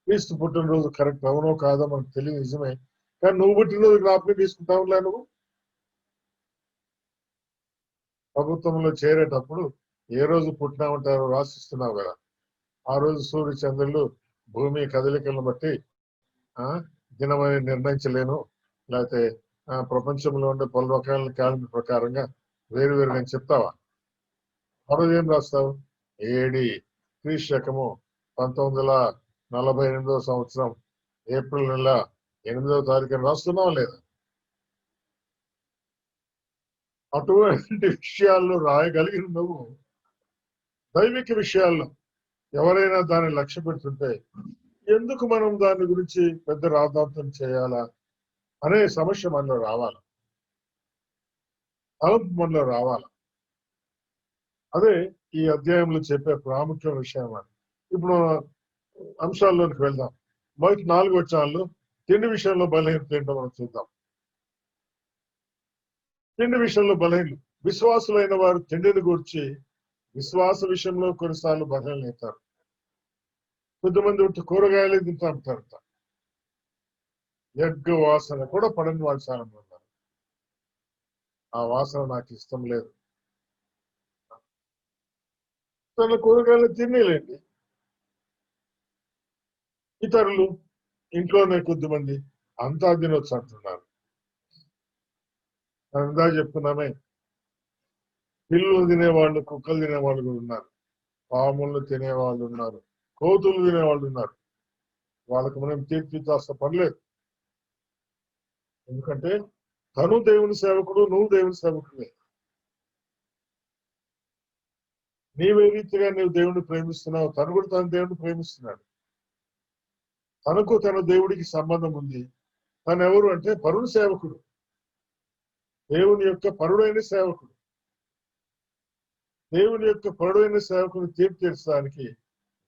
క్రీస్తు పుట్టినరోజు కరెక్ట్ అవునో కాదో మనకు తెలియదు, నిజమే. కానీ నువ్వు పుట్టినరోజు జ్ఞాపకం తీసుకుంటావులే. నువ్వు ప్రభుత్వంలో చేరేటప్పుడు ఏ రోజు పుట్టినామంటారో రాసిస్తున్నావు కదా. ఆ రోజు సూర్య చంద్రులు భూమి కదలికలను బట్టి దినమని నిర్ణయించలేను, లేకపోతే ప్రపంచంలో ఉండే పలు రకాల క్యాలెండర్ ప్రకారంగా వేరు వేరుగా చెప్తావా? ఆ రోజు ఏం రాస్తావు? ఏడి క్రీస్తు శకము 1948 సంవత్సరం ఏప్రిల్ నెల 8వ తారీఖున రాస్తున్నావా లేదా? అటువంటి విషయాల్లో రాయగలిగిన నువ్వు దైవిక విషయాల్లో ఎవరైనా దాన్ని లక్ష్య పెడుతుంటే ఎందుకు మనం దాని గురించి పెద్ద రాద్ధాంతం చేయాలా అనే సమస్య మనలో రావాలి, తలంపు మనలో రావాలి. అదే ఈ అధ్యాయంలో చెప్పే ప్రాముఖ్యమైన విషయం అని. ఇప్పుడు అంశాల్లోనికి వెళ్దాం. మొదటి 4 వచనాల్లో తిండి విషయంలో బలహీనత ఏంటో మనం చూద్దాం. తిండి విషయంలో బలహీనలు. విశ్వాసులైన వారు తిండిని గూర్చి విశ్వాస విషయంలో కొన్నిసార్లు బలహీనలు అవుతారు. కొంతమంది కూరగాయలే తింటా ఉంటారంట, ఎగ్ వాసన కూడా పడని వాళ్ళు చాలా మంది ఉన్నారు. ఆ వాసన నాకు ఇష్టం లేదు, తన కూరగాయలు తినేలేండి. ఇతరులు ఇంట్లోనే కొద్దిమంది అంతా తినొచ్చు అంటున్నారు. అంతా చెప్తున్నామే, పిల్లులు తినేవాళ్ళు, కుక్కలు తినేవాళ్ళు కూడా ఉన్నారు, పాములు తినేవాళ్ళు ఉన్నారు, కోతులు తినేవాళ్ళు ఉన్నారు. వాళ్ళకు మనం తీర్చిదాల్సిన పనిలేదు. ఎందుకంటే తను దేవుని సేవకుడు, నువ్వు దేవుని సేవకుడే. నీవే రీతిగా నువ్వు దేవుడిని ప్రేమిస్తున్నావు, తను కూడా తన దేవుడిని ప్రేమిస్తున్నాడు. తనకు తన దేవుడికి సంబంధం ఉంది. తను ఎవరు అంటే పరుడు సేవకుడు, దేవుని యొక్క పరుడైన సేవకుడు. దేవుని యొక్క పరుడైన సేవకుని తీర్పు తీర్చడానికి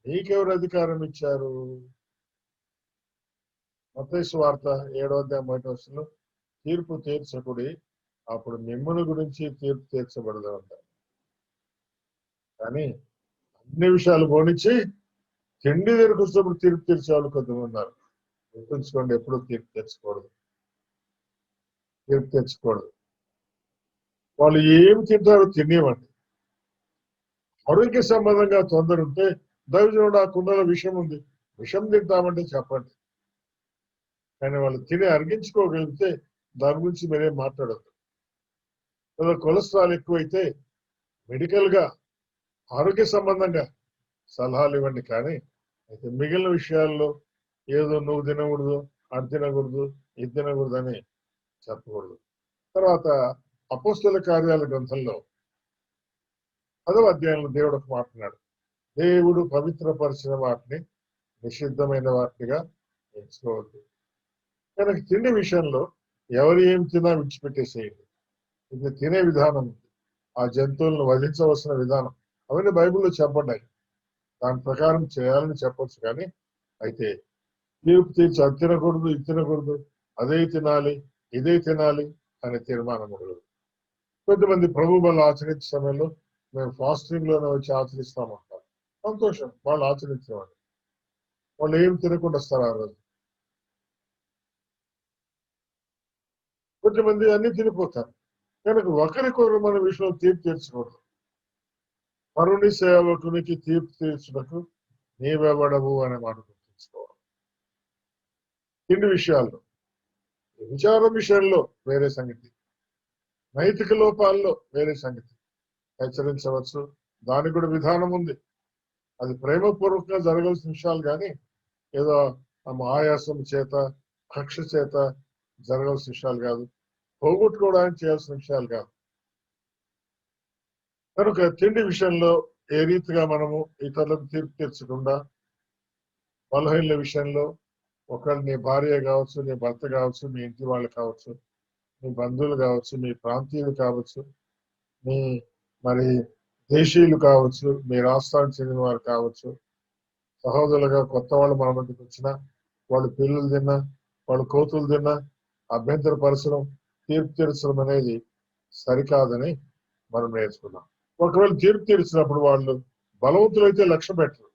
నీకెవరు అధికారం ఇచ్చారు? మత్తయి సువార్త 7వ అధ్యాయం 1వ వచనంలో తీర్పు తీర్చకుడి, అప్పుడు మిమ్ముని గురించి తీర్పు తీర్చబడదు అంటారు. కానీ అన్ని విషయాలు పోనిచ్చి తిండి దగ్గరకు వచ్చినప్పుడు తీర్పు తీర్చేవాళ్ళు కొంతమంది ఉన్నారు. గుర్తుంచుకోండి, ఎప్పుడూ తీర్పు తెచ్చకూడదు, తీర్పు తెచ్చకూడదు. వాళ్ళు ఏమి తింటారో తినేవండి. ఆరోగ్య సంబంధంగా తొందర ఉంటే దైవజనుడు ఆ కుండలో విషం ఉంది, విషం తింటామంటే చెప్పండి. కానీ వాళ్ళు తిని అరిగించుకోగలిగితే దాని గురించి మీరేం మాట్లాడద్దు. కొలెస్ట్రాల్ ఎక్కువైతే మెడికల్ గా ఆరోగ్య సంబంధంగా సలహాలు ఇవ్వండి. కానీ అయితే మిగిలిన విషయాల్లో ఏదో నువ్వు తినకూడదు, అది తినకూడదు, ఇది తినకూడదు అని చెప్పకూడదు. తర్వాత అపోస్తల కార్యాల గ్రంథంలో 10వ అధ్యాయంలో దేవుడు ఒక మాట్లాడు, దేవుడు పవిత్రపరిచిన వాటిని నిషిద్ధమైన వాటిగా ఎంచుకోవద్దు. కనుక తిండి విషయంలో ఎవరు ఏం తిన్నా విడిచిపెట్టేసేయండి. ఇది తినే విధానం ఉంది, ఆ జంతువులను వధించవలసిన విధానం అవన్నీ బైబిల్లో చెప్పబడ్డాయి. దాని ప్రకారం చేయాలని చెప్పొచ్చు. కానీ అయితే తీర్పు తీర్చి అది తినకూడదు, ఇది తినకూడదు, అదే తినాలి, ఇదే తినాలి అనే తీర్మానం ఉండదు. కొంతమంది ప్రభు బలు ఆచరించే సమయంలో మేము ఫాస్టింగ్ లోనే వచ్చి ఆచరిస్తామంటారు. సంతోషం, వాళ్ళు ఆచరించేవాళ్ళు. వాళ్ళు ఏం తినకుండా వస్తారు ఆ రోజు. కొంతమంది అన్ని తినిపోతారు. కనుక ఒకరికొకరు మన విషయంలో తీర్పు తీర్చకూడదు. పరుని సేవకునికి తీర్పు తీర్చుటకు నీవెవడవు అనే మాట గుర్తుంచుకోవాలి. తిండి విషయాల్లో, విచారం విషయంలో వేరే సంగతి, నైతిక లోపాల్లో వేరే సంగతి. హెచ్చరించవచ్చు, దానికి కూడా విధానం ఉంది. అది ప్రేమపూర్వకంగా జరగాల్సిన విషయాలు కానీ ఏదో ఆయాసం చేత, కక్ష చేత జరగాల్సిన విషయాలు కాదు, పోగొట్టుకోవడానికి చేయాల్సిన విషయాలు కాదు. కనుక తిండి విషయంలో ఏ రీతిగా మనము ఇతరులకు తీర్పు తీర్చకుండా, బలహీనల విషయంలో ఒకళ్ళు నీ భార్య కావచ్చు, నీ భర్త కావచ్చు, మీ ఇంటి వాళ్ళు కావచ్చు, మీ బంధువులు కావచ్చు, మీ ప్రాంతీయులు కావచ్చు, మీ మరి దేశీయులు కావచ్చు, మీ రాష్ట్రానికి చెందిన వారు కావచ్చు, సహోదరులుగా కొత్త వాళ్ళు మన మధ్యకి వచ్చినా, వాళ్ళు పిల్లలు తిన్నా, వాళ్ళు కోతులు తిన్నా అభ్యంతరపరచడం, తీర్పు తీర్చడం అనేది సరికాదని మనం నేర్చుకున్నాం. ఒకవేళ తీర్పు తీర్చినప్పుడు వాళ్ళు బలవంతులైతే లక్ష్య పెట్టరు,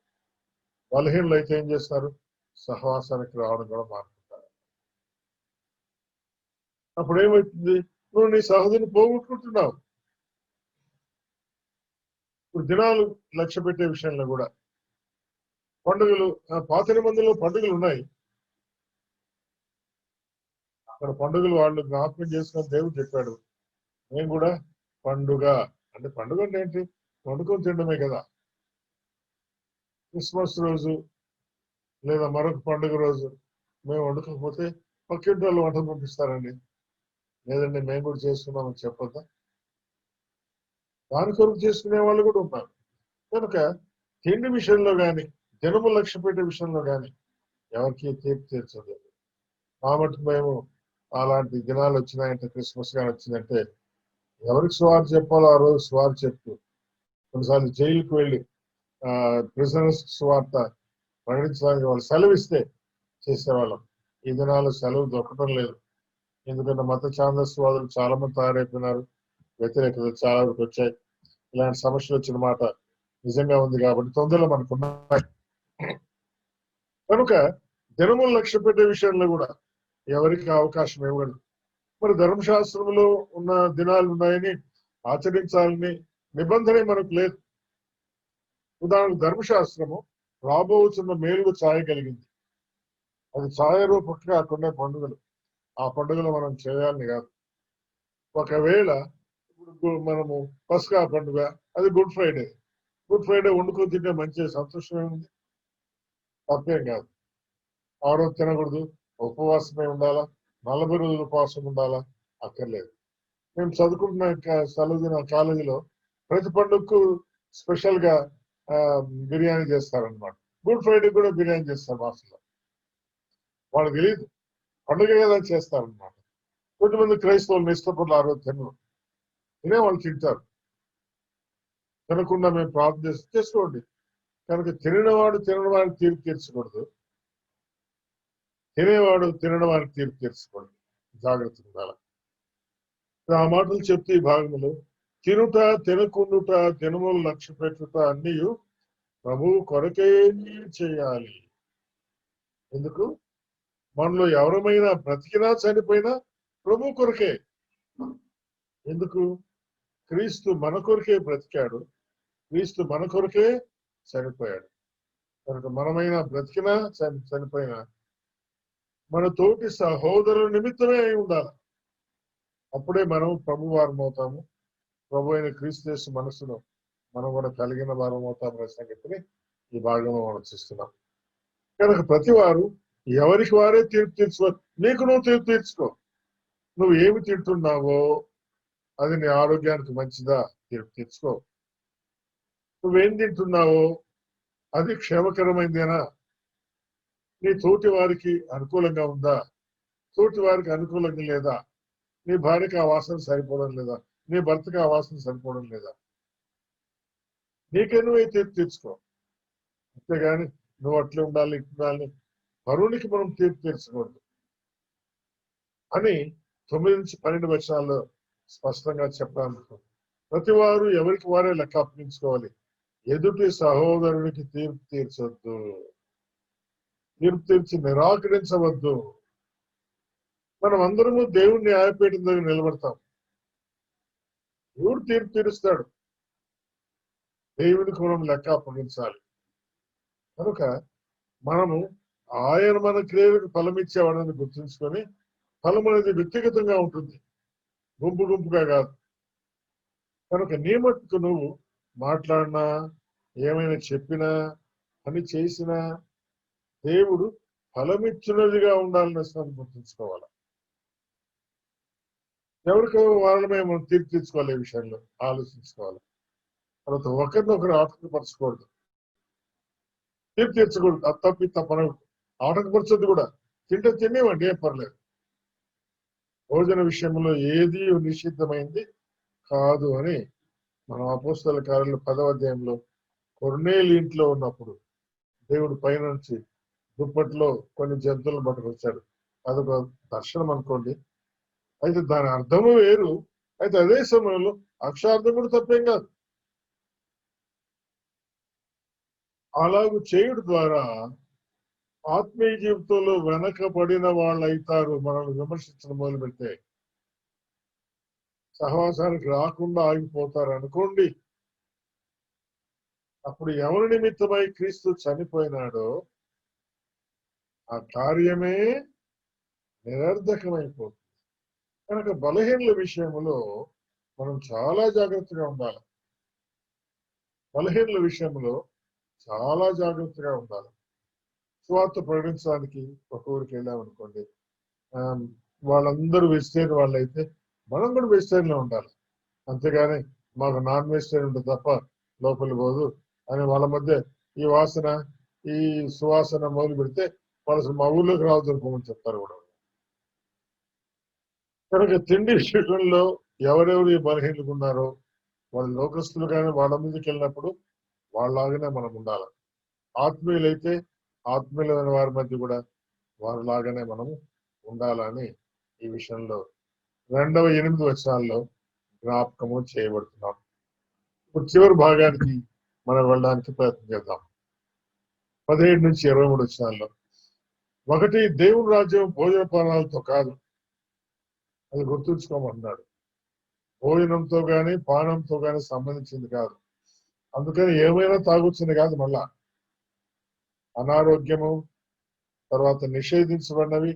బలహీనులు అయితే ఏం చేస్తారు, సహవాసానికి రావడం కూడా మానుకుంటారు. అప్పుడు ఏమవుతుంది, నువ్వు నీ సహోదరిని పోగొట్టుకుంటున్నావు. ఇప్పుడు దినాలు లక్ష్య పెట్టే విషయంలో కూడా పండుగలు, పాత నిబంధనలో పండుగలు ఉన్నాయి. అక్కడ పండుగలు వాళ్ళు జ్ఞాపకం చేసుకుని దేవుడు చెప్పాడు. మేము కూడా పండుగ అంటే, పండుగ అంటే ఏంటి, వండుకొని తినడమే కదా. క్రిస్మస్ రోజు లేదా మరొక పండుగ రోజు మేము వండుకోకపోతే పక్కింటి వాళ్ళు వంట పంపిస్తారండి, లేదండి మేము కూడా చేసుకున్నామని చెప్పొద్దా? దాని కొరకు చేసుకునే వాళ్ళు కూడా ఉన్నారు. కనుక తిండి విషయంలో కానీ, దినము లక్ష్య పెట్టే విషయంలో కానీ ఎవరికి తీర్పు తీర్చదు. కాబట్టి మేము అలాంటి దినాలు వచ్చినాయంటే, క్రిస్మస్ కానీ వచ్చిందంటే ఎవరికి స్వార్ చెప్పాలో ఆ రోజు స్వార్ చెప్తూ, కొన్నిసార్లు జైలుకు వెళ్ళి ప్రిజనర్స్ స్వార్త ప్రకటించడానికి వాళ్ళు సెలవు ఇస్తే చేసేవాళ్ళం. ఈ దినాలు సెలవు దొరకడం లేదు. ఎందుకంటే మత ఛాందస్వాదులు చాలా మంది తయారైపోయినారు, వ్యతిరేకతలు చాలా వరకు వచ్చాయి. ఇలాంటి సమస్యలు వచ్చిన మాట నిజంగా ఉంది కాబట్టి తొందరలో మనకు ఉన్నాయి. కనుక దినములు లక్ష్య పెట్టే విషయంలో కూడా ఎవరికి అవకాశం ఇవ్వదు. మరి ధర్మశాస్త్రంలో ఉన్న దినాలు ఉన్నాయని ఆచరించాలని నిబంధన మనకు లేదు. ఉదాహరణకు ధర్మశాస్త్రము రాబోతున్న మేలుకు ఛాయగలిగింది. అది ఛాయారూపక కాకుండా పండుగలు, ఆ పండుగలు మనం చేయాలని కాదు. ఒకవేళ ఇప్పుడు మనము పస్కా పండుగ, అది గుడ్ ఫ్రైడే. గుడ్ ఫ్రైడే వండుకొని తింటే మంచి సంతోషమే ఉంది, తప్పేం కాదు. ఆ రోజు తినకూడదు, ఉపవాసమే ఉండాలా, 40 రోజులు ఉపవాసం ఉండాలా, అక్కర్లేదు. మేము చదువుకుంటున్న సెలవు కాలేజీలో ప్రతి పండుగకు స్పెషల్ గా బిర్యానీ చేస్తారనమాట. గుడ్ ఫ్రైడే కూడా బిర్యానీ చేస్తారు మాస్టర్లో. వాళ్ళకి తెలియదు, పండుగ కదా చేస్తారనమాట. కొంతమంది క్రైస్తవులు ఇష్టపడరు, ఆ రోజు తినరు, తినేవాళ్ళు తింటారు. తినకుండా మేము ప్రార్థన చేసుకోండి. కనుక తినవాడు తినని వారికి తీర్పు తీర్చకూడదు, తినేవాడు తినని వారికి తీర్పు తీర్చకూడదు. జాగ్రత్తగా ఉండాలి. ఆ మాటలు చెప్తే ఈ భాగంలో తినుట, తినకుండుట, దినములు లక్ష్య పెట్టుట అన్నీ ప్రభువు కొరకే చేయాలి. ఎందుకు? మనలో ఎవరమైనా బ్రతికినా చనిపోయినా ప్రభు కొరకే. ఎందుకు? క్రీస్తు మన కొరకే బ్రతికాడు, క్రీస్తు మన కొరకే చనిపోయాడు. కనుక మనమైనా బ్రతికినా చనిపోయినా మన తోటి సహోదరుల నిమిత్తమే అయి ఉండాలి. అప్పుడే మనం ప్రభు వారం అవుతాము. ప్రభు అయిన క్రీస్తు మనసులో మనం కూడా కలిగిన వారం అవుతామనే సంగతిని ఈ భాగంలో మనం చూస్తున్నాం. కనుక ప్రతి వారు ఎవరికి వారే తీర్పు తీర్చుకో. నీకు నువ్వు తీర్పు తీర్చుకో. నువ్వు ఏమి తింటున్నావో అది నీ ఆరోగ్యానికి మంచిదా, తీర్పు తీర్చుకో. నువ్వేం తింటున్నావో అది క్షేమకరమైందేనా? నీ తోటి వారికి అనుకూలంగా ఉందా? తోటి వారికి అనుకూలంగా లేదా? నీ భార్యకి ఆ వాసన సరిపోవడం లేదా? నీ భర్తకి ఆ వాసన సరిపోవడం లేదా? నీకే నువ్వే తీర్పు తీర్చుకో. అంతేగాని నువ్వు అట్లే ఉండాలి, ఇట్లా ఉండాలి, పరువునికి మనం తీర్పు తీర్చకూడదు అని 9-12 వచనాల్లో స్పష్టంగా చెప్పాను. ప్రతి వారు ఎవరికి వారే లెక్క అప్పగించుకోవాలి. ఎదుటి సహోదరునికి తీర్పు తీర్చొద్దు, తీర్పు తీర్చి నిరాకరించవద్దు. మనం అందరము దేవుని న్యాయపీఠం దగ్గర నిలబడతాం. దేవుడు తీర్పు తీరుస్తాడు. దేవుడికి మనం లెక్క అప్పగించాలి. కనుక మనము ఆయన మన క్రియలకు ఫలం ఇచ్చేవాడని గుర్తుంచుకొని, ఫలం అనేది వ్యక్తిగతంగా ఉంటుంది, గుంపు గుంపుగా కాదు. కనుక నీ మట్టుకు నువ్వు మాట్లాడినా, ఏమైనా చెప్పినా, పని చేసినా దేవుడు ఫలమిచ్చినదిగా ఉండాలని గుర్తుంచుకోవాలి. ఎవరికో వాళ్ళమే మనం తీర్పు తీర్చుకోవాలి. ఈ విషయంలో ఆలోచించుకోవాలి. తర్వాత ఒకరినొకరు ఆటంకపరచకూడదు, తీర్పు తీర్చకూడదు. అది తప్పి తప్పన ఆటంకపరచొద్దు కూడా. తింటే తినేవండి, ఏం పర్లేదు. భోజన విషయంలో ఏది నిషిద్ధమైంది కాదు అని మనం అపోస్తల కార్యాలు 10వ అధ్యాయంలో కొర్నేలి ఇంట్లో ఉన్నప్పుడు దేవుడు పైన నుంచి దుప్పట్లో కొన్ని జంతువులను పట్టుకొచ్చాడు. అదొక దర్శనం అనుకోండి. అయితే దాని అర్థము వేరు. అయితే అదే సమయంలో అక్షార్థం కూడా తప్పేం కాదు. అలాగూ చేయుడు ద్వారా ఆత్మీయ జీవితంలో వెనకబడిన వాళ్ళు అవుతారు. మనల్ని విమర్శించడం మొదలు పెడితే సహవాసానికి రాకుండా ఆగిపోతారు అనుకోండి. అప్పుడు ఎవరి నిమిత్తమై క్రీస్తు చనిపోయినాడో ఆ కార్యమే నిరర్ధకమైపోతుంది. కనుక బలహీనల విషయంలో మనం చాలా జాగ్రత్తగా ఉండాలి. బలహీనల విషయంలో చాలా జాగ్రత్తగా ఉండాలి. స్వార్థ ప్రకటించడానికి ఒక ఊరికి వెళ్ళామనుకోండి, వాళ్ళందరూ వెజిటేరియన్ వాళ్ళు అయితే మనం కూడా వెజిటేరియన్లో ఉండాలి. అంతేగాని మాకు నాన్ వెజిటేరియన్ ఉంటుంది తప్ప లోపలి పోదు అని వాళ్ళ మధ్య ఈ వాసన, ఈ సువాసన మొదలు పెడితే వాళ్ళు మా ఊర్లోకి రావద్దనుకోమని చెప్తారు కూడా. కనుక తిండి విషయంలో ఎవరెవరు బలహీనలు ఉన్నారో వాళ్ళు లోకస్తులు కానీ వాళ్ళ ముందుకు వెళ్ళినప్పుడు వాళ్ళలాగానే మనం ఉండాలి. ఆత్మీయులైతే ఆత్మీయులైన వారి మధ్య కూడా వారిలాగానే మనము ఉండాలని ఈ విషయంలో 2వ 8 వచనాల్లో జ్ఞాపకము చేయబడుతున్నాం. ఇప్పుడు చివరి భాగానికి మనం వెళ్ళడానికి ప్రయత్నం చేద్దాం. 17-23 వచనాల్లో 1 దేవుని రాజ్యం భోజన పానాలతో కాదు, అది గుర్తుంచుకోమన్నాడు. భోజనంతో గాని పానంతో గాని సంబంధించింది కాదు. అందుకని ఏమైనా తాగొచ్చింది కాదు. మళ్ళా అనారోగ్యము, తర్వాత నిషేధించబడినవి,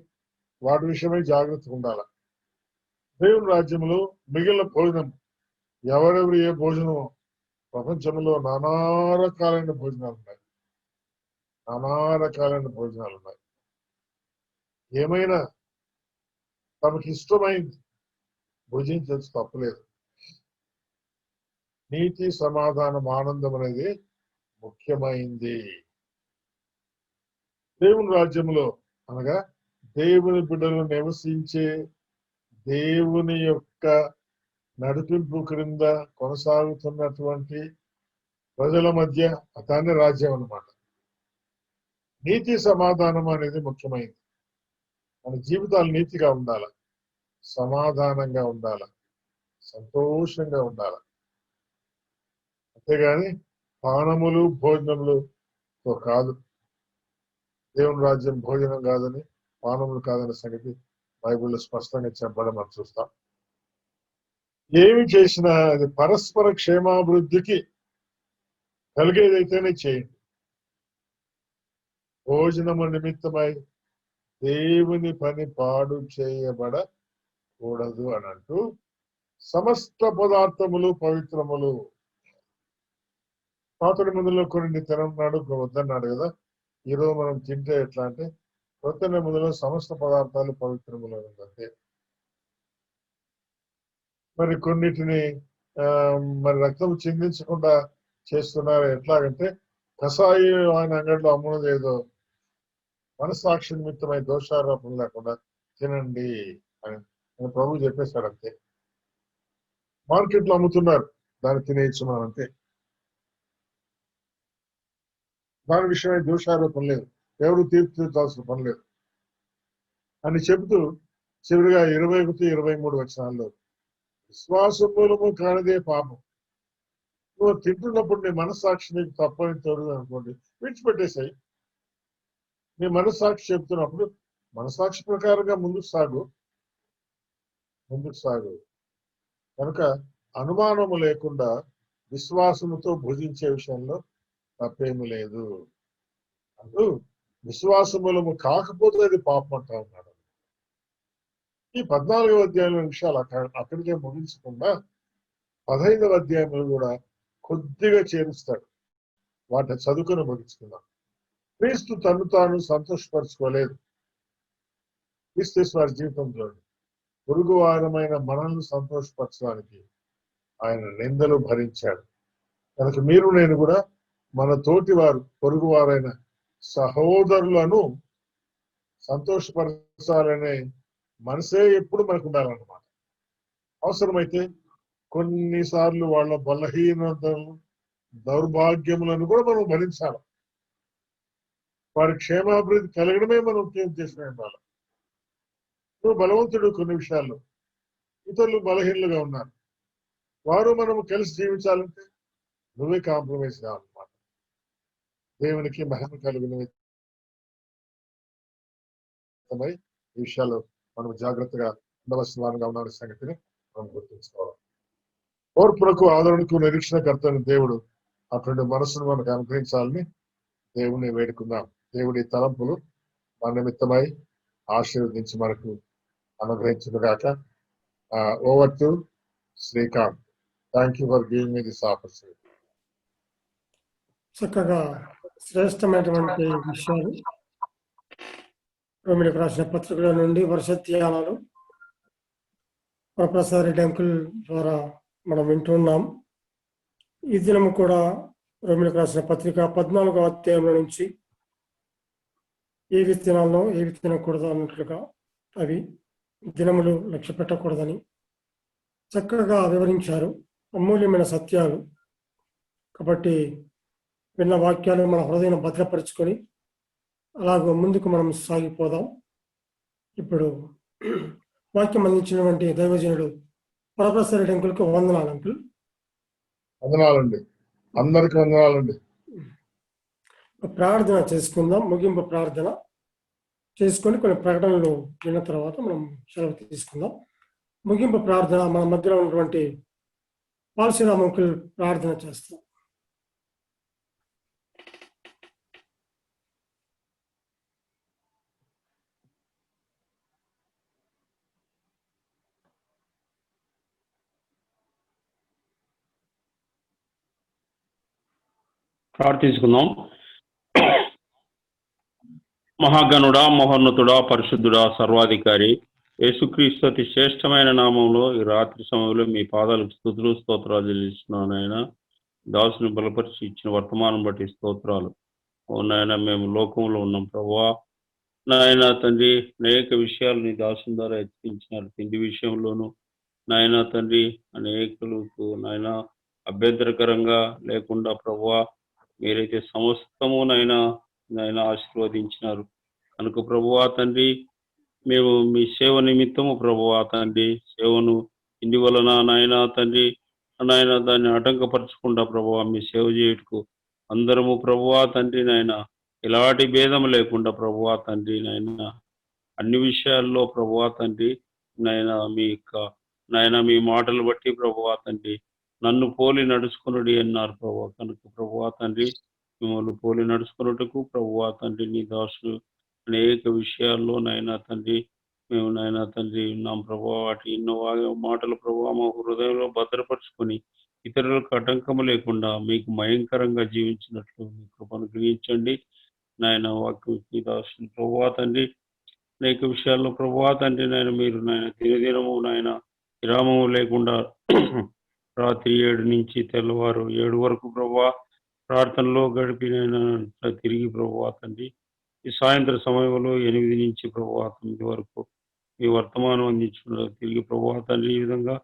వాటి విషయమై జాగ్రత్తగా ఉండాలి. దేవుని రాజ్యంలో మిగిలిన భోజనం, ఎవరెవరు ఏ భోజనం, ప్రపంచంలో నానా రకాలైన భోజనాలు ఉన్నాయి. నానా రకాలైన భోజనాలు ఉన్నాయి. ఏమైనా తమకి ఇష్టమైంది భుజించవచ్చు, తప్పలేదు. నీతి, సమాధానం, ఆనందం అనేది ముఖ్యమైంది. దేవుని రాజ్యంలో అనగా దేవుని బిడ్డలు నివసించే దేవుని యొక్క నడిపింపు క్రింద కొనసాగుతున్నటువంటి ప్రజల మధ్య దాన్ని రాజ్యం అన్నమాట. నీతి సమాధానం అనేది ముఖ్యమైనది. మన జీవితాలు నీతిగా ఉండాలి, సమాధానంగా ఉండాలి, సంతోషంగా ఉండాలి. అంతేగాని పానములు భోజనములతో కాదు. దేవుని రాజ్యం భోజనం కాదని, పానములు కాదనే సంగతి బైబిల్లో స్పష్టంగా చెప్పడం మనం చూస్తాం. ఏమి చేసినా అది పరస్పర క్షేమాభివృద్ధికి కలిగేదైతేనే చేయండి. భోజనము నిమిత్తమై దేవుని పని పాడు చేయబడకూడదు అని అంటూ సమస్త పదార్థములు పవిత్రములు. పాత నిబంధనలో కొన్ని తినన్నాడు, వద్దన్నాడు కదా. ఈరోజు మనం తింటే ఎట్లా అంటే కొత్త నిబంధనలో సమస్త పదార్థాలు పవిత్రములు అంతే. మరి కొన్నిటిని మరి రక్తం చిందించకుండా చేస్తున్నారు. ఎట్లాగంటే కషాయం ఆయన అంగడిలో అమ్మున్నది ఏదో మనస్సాక్షి నిమిత్తమై దోషారోపణ లేకుండా తినండి అని ప్రభు చెప్పేశాడు. అంతే. మార్కెట్లో అమ్ముతున్నారు, దాన్ని తినేస్తున్నాను అంతే. దాని విషయమై దోషారోపణ లేదు, ఎవరు తీర్పు తీర్చాల్సిన పని లేదు అని చెబుతూ చివరిగా 21-23 వచనాల్లో విశ్వాస మూలము కానిదే పాపం. నువ్వు తింటున్నప్పుడు నీ మనస్సాక్షి నీకు తప్పని తోడు అనుకోండి, విడిచిపెట్టేసాయి. నీ మనస్సాక్షి చెప్తున్నప్పుడు మనస్సాక్షి ప్రకారంగా ముందుకు సాగు. కనుక అనుమానము లేకుండా విశ్వాసముతో భుజించే విషయంలో తప్పేమీ లేదు. అంటూ విశ్వాసములము కాకపోతే అది పాపం అంటా ఉన్నాడు. ఈ 14వ అధ్యాయంలో విషయాలు అక్కడికే ముగించకుండా 15వ అధ్యాయంలో కూడా కొద్దిగా చేరుస్తాడు. వాటిని చదువుకుని ముగించుకుందాం. క్రీస్తు తను తాను సంతోషపరచుకోలేదు. క్రీస్తు వారి జీవితంలో పొరుగువారమైన మనల్ని సంతోషపరచడానికి ఆయన నిందలు భరించాడు. కనుక మీరు నేను కూడా మన తోటి వారు పొరుగువారైన సహోదరులను సంతోషపరచాలనే మనసే ఎప్పుడు మనకు ఉండాలన్నమాట. అవసరమైతే కొన్నిసార్లు వాళ్ళ బలహీనతలు దౌర్భాగ్యములను కూడా మనం భరించాలి. వారి క్షేమాభివృద్ధి కలగడమే మనం ఉద్దేశం ఉండాలి. నువ్వు బలవంతుడు కొన్ని విషయాల్లో, ఇతరులు బలహీనలుగా ఉన్నారు, వారు మనము కలిసి జీవించాలంటే నువ్వే కాంప్రమైజ్ కావాలన్నమాట. దేవునికి మహిమ కలిగిన ఈ విషయాల్లో మనం జాగ్రత్తగా ఉండవలసిన వారుగా ఉన్న సంగతిని మనం గుర్తుంచుకోవాలి. ఓర్పులకు ఆదరణకు నిరీక్షణకర్తని దేవుడు అటువంటి మనసును మనకు అనుగ్రహించాలని దేవుణ్ణి వేడుకుందాం. దేవుడి తలంపులు మన నిమిత్తమై ఆశీర్వదించి మనకు అనుగ్రహించుగాక. Over to Srikanth. Thank you for giving me this opportunity. చక్కగా శ్రేష్టమైనటువంటి విషయాలు రోమిలకు రాసిన పత్రికల నుండి వర్షధ్యానాలు వరప్రసాద్ రెడ్డి అంకుల్ ద్వారా మనం వింటున్నాం. ఈ దినము కూడా రోమిలకు రాసిన పత్రిక 14వ అధ్యాయంలో నుంచి ఏవి తినాలో ఏవి తినకూడదు అన్నట్లుగా అవి దినములు లక్ష్య పెట్టకూడదని చక్కగా వివరించారు. అమూల్యమైన సత్యాలు. కాబట్టి విన్న వాక్యాలు మన హృదయం భద్రపరుచుకొని అలాగ ముందుకు మనం సాగిపోదాం. ఇప్పుడు వాక్యం అందించినటువంటి దైవజనుడు వరప్రసాద్ రెడ్డి అంకుల్కి వందనాలు అంకుల్. వందనాలండి, అందరికీ వందనాలండి. ప్రార్థన చేసుకుందాం. ముగింపు ప్రార్థన చేసుకొని కొన్ని ప్రకటనలు విన్న తర్వాత మనం సెలవు తీసుకుందాం. ముగింపు ప్రార్థన మన మధ్యలో ఉన్నటువంటి పాలసీరామ్ అంకుల్ ప్రార్థన చేస్తాం. ప్రార్థించుకుందాం. మహాగణుడా, మహోన్నతుడా, పరిశుద్ధుడా, సర్వాధికారి యేసుక్రీస్తు అతి శ్రేష్టమైన నామంలో ఈ రాత్రి సమయంలో మీ పాదాలకు స్తుతులు స్తోత్రాలు చెల్లిస్తున్నాను. నాయన దాసుని బలపరిచి ఇచ్చిన వర్తమానం బట్టి స్తోత్రాలు. ఓ నాయన, మేము లోకంలో ఉన్నాం ప్రభువా. నాయన తండ్రి, అనేక విషయాలు నీ దాసుని ద్వారా హెచ్చరించినారు. తిండి విషయంలోనూ నాయన తండ్రి అనేకులకు నాయన అభ్యంతరకరంగా లేకుండా ప్రభువా మీరైతే సమస్తము నాయన ఆశీర్వదించినారు. కనుక ప్రభువా తండ్రి, మేము మీ సేవ నిమిత్తము ప్రభువా తండ్రి సేవను ఇంటి వలన నాయన తండ్రి నాయన దాన్ని ఆటంకపరచకుండా ప్రభువా మీ సేవ చేయుటకు అందరము ప్రభువా తండ్రి నాయన ఎలాంటి భేదం లేకుండా ప్రభువా తండ్రి నాయన అన్ని విషయాల్లో ప్రభువా తండ్రి నాయన మీ యొక్క నాయన మీ మాటలు బట్టి ప్రభువా తండ్రి నన్ను పోలి నడుచుకునుడి అన్నారు ప్రభువా. కనుక ప్రభువా తండ్రి మిమ్మల్ని పోలి నడుచుకున్నట్టుకు ప్రభువా తండ్రి నీ దాసులు అనేక విషయాల్లో నాయన తండ్రి మేము నాయన తండ్రి ఉన్నాం ప్రభువా. వాటి ఎన్నో మాటలు ప్రభువా మా హృదయంలో భద్రపరుచుకొని ఇతరులకు ఆటంకము లేకుండా మీకు భయంకరంగా జీవించినట్లు మీ కృపను గ్రహించండి నాయన. వాక్యం నీ దాసులు ప్రభువా తండ్రి అనేక విషయాల్లో ప్రభువా తండ్రి నాయన మీరు నాయన దినదినము నాయన విరామము లేకుండా రాత్రి 7 నుంచి తెల్లవారు 7 వరకు ప్రభువా ప్రార్థనలో గడిపినైనా తిరిగి ప్రభువా తండ్రి ఈ సాయంత్రం సమయంలో 8 నుంచి ప్రభువా 9 వరకు మీ వర్తమానం అందించుకున్నారు తిరిగి ప్రభువా తండ్రి ఈ విధంగా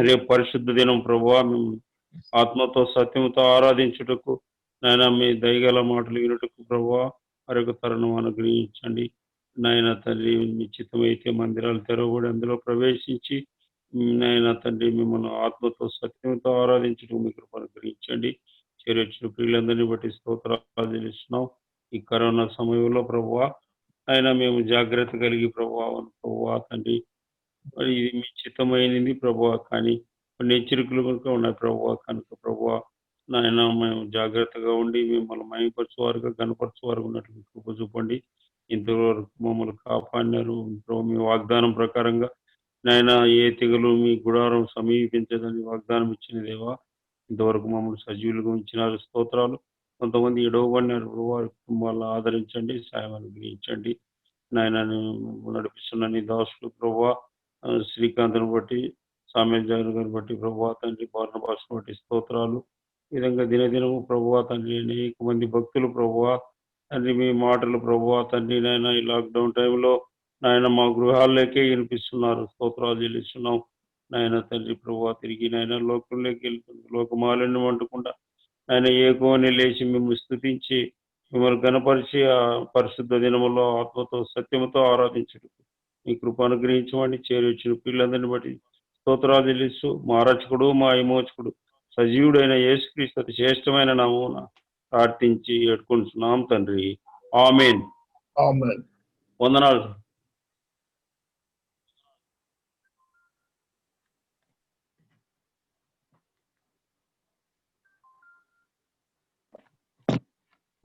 రేపు పరిశుద్ధ దినం ప్రభువా మేము ఆత్మతో సత్యంతో ఆరాధించుటకు నాయన మీ దయగల మాటలు వినుటకు ప్రభువా మరొక తరుణం అనుగ్రహించండి నాయన తండ్రి మీ చిత్తమైతే మందిరాలు తెరవబడి అందులో ప్రవేశించి నాయన తండ్రి మిమ్మల్ని ఆత్మతో సత్యంతో ఆరాధించడం మీ కృప అనుగ్రహించండి చేరొచ్చిన ప్రియులందరినీ బట్టి స్తోత్రాలు చెల్లిస్తున్నాం ఈ కరోనా సమయంలో ప్రభువా ఆయన మేము జాగ్రత్త కలిగి ప్రభువా తండ్రి మరి ఇది మీ చిత్తమైనది ప్రభువా కానీ కొన్ని హెచ్చరికలు కనుక ఉన్నాయి ప్రభువా కనుక ప్రభువా నాయన మేము జాగ్రత్తగా ఉండి మిమ్మల్ని మయపరచువారుగా కనపరచువారు ఉన్నట్లు కృప చూపండి ఇంతవరకు మమ్మల్ని కాపాడినారు ప్రభు మీ వాగ్దానం ప్రకారంగా నాయన ఏ తెగలు మీ గుడారం సమీపించదని వాగ్దానం ఇచ్చిన దేవా ఇంతవరకు మమ్మల్ని సజీవులుగా ఉంచినారు స్తోత్రాలు కొంతమంది ఎడవబడినారు వారి కుటుంబాలను ఆదరించండి సాయం అనుగ్రహించండి నాయన నడిపిస్తున్న నీ దాసులు ప్రభువా శ్రీకాంత్ను బట్టి సామ్యం జగన్ గారిని బట్టి ప్రభువా తండ్రి భాషను బట్టి స్తోత్రాలు ఈ విధంగా దినదినము ప్రభువా తండ్రి అనేక మంది భక్తులు ప్రభువా తండ్రి మీ మాటలు ప్రభువా తండ్రి నాయన ఈ లాక్డౌన్ టైంలో నాయన మా గృహాల్లోకే వినిపిస్తున్నారు స్తోత్రాలు చెల్లిస్తున్నాం నాయన తండ్రి ప్రభువా తిరిగి నాయన లోకంలోకి వెళ్తుంది లోకమాలను వంటకుండా ఆయన ఏకోని లేచి మిమ్మల్ని స్తుతించి మిమ్మల్ని గణపరిచి ఆ పరిశుద్ధ దినములో ఆత్మతో సత్యముతో ఆరాధించడం మీ కృప అనుగ్రహించమని చేరొచ్చిన పిల్లలందరినీ బట్టి స్తోత్రాలు చెల్లిస్తూ మా రక్షకుడు మా విమోచకుడు సజీవుడైన యేసుక్రీస్తు అతి శ్రేష్టమైన నామమున ప్రార్థించి ఎడుకుంటున్నాం తండ్రి ఆమేన్ ఆమేన్. వందనాలు.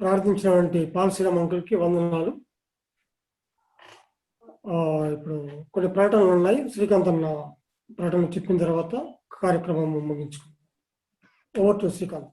ప్రార్థించినటువంటి పాలశ్రీరామ్ అంకుల్కి వందనాలు. ఇప్పుడు కొన్ని ప్రకటనలు ఉన్నాయి. శ్రీకాంత్ అన్న ప్రకటన చెప్పిన తర్వాత కార్యక్రమం ముగించుకుందాం. Over to Srikanth.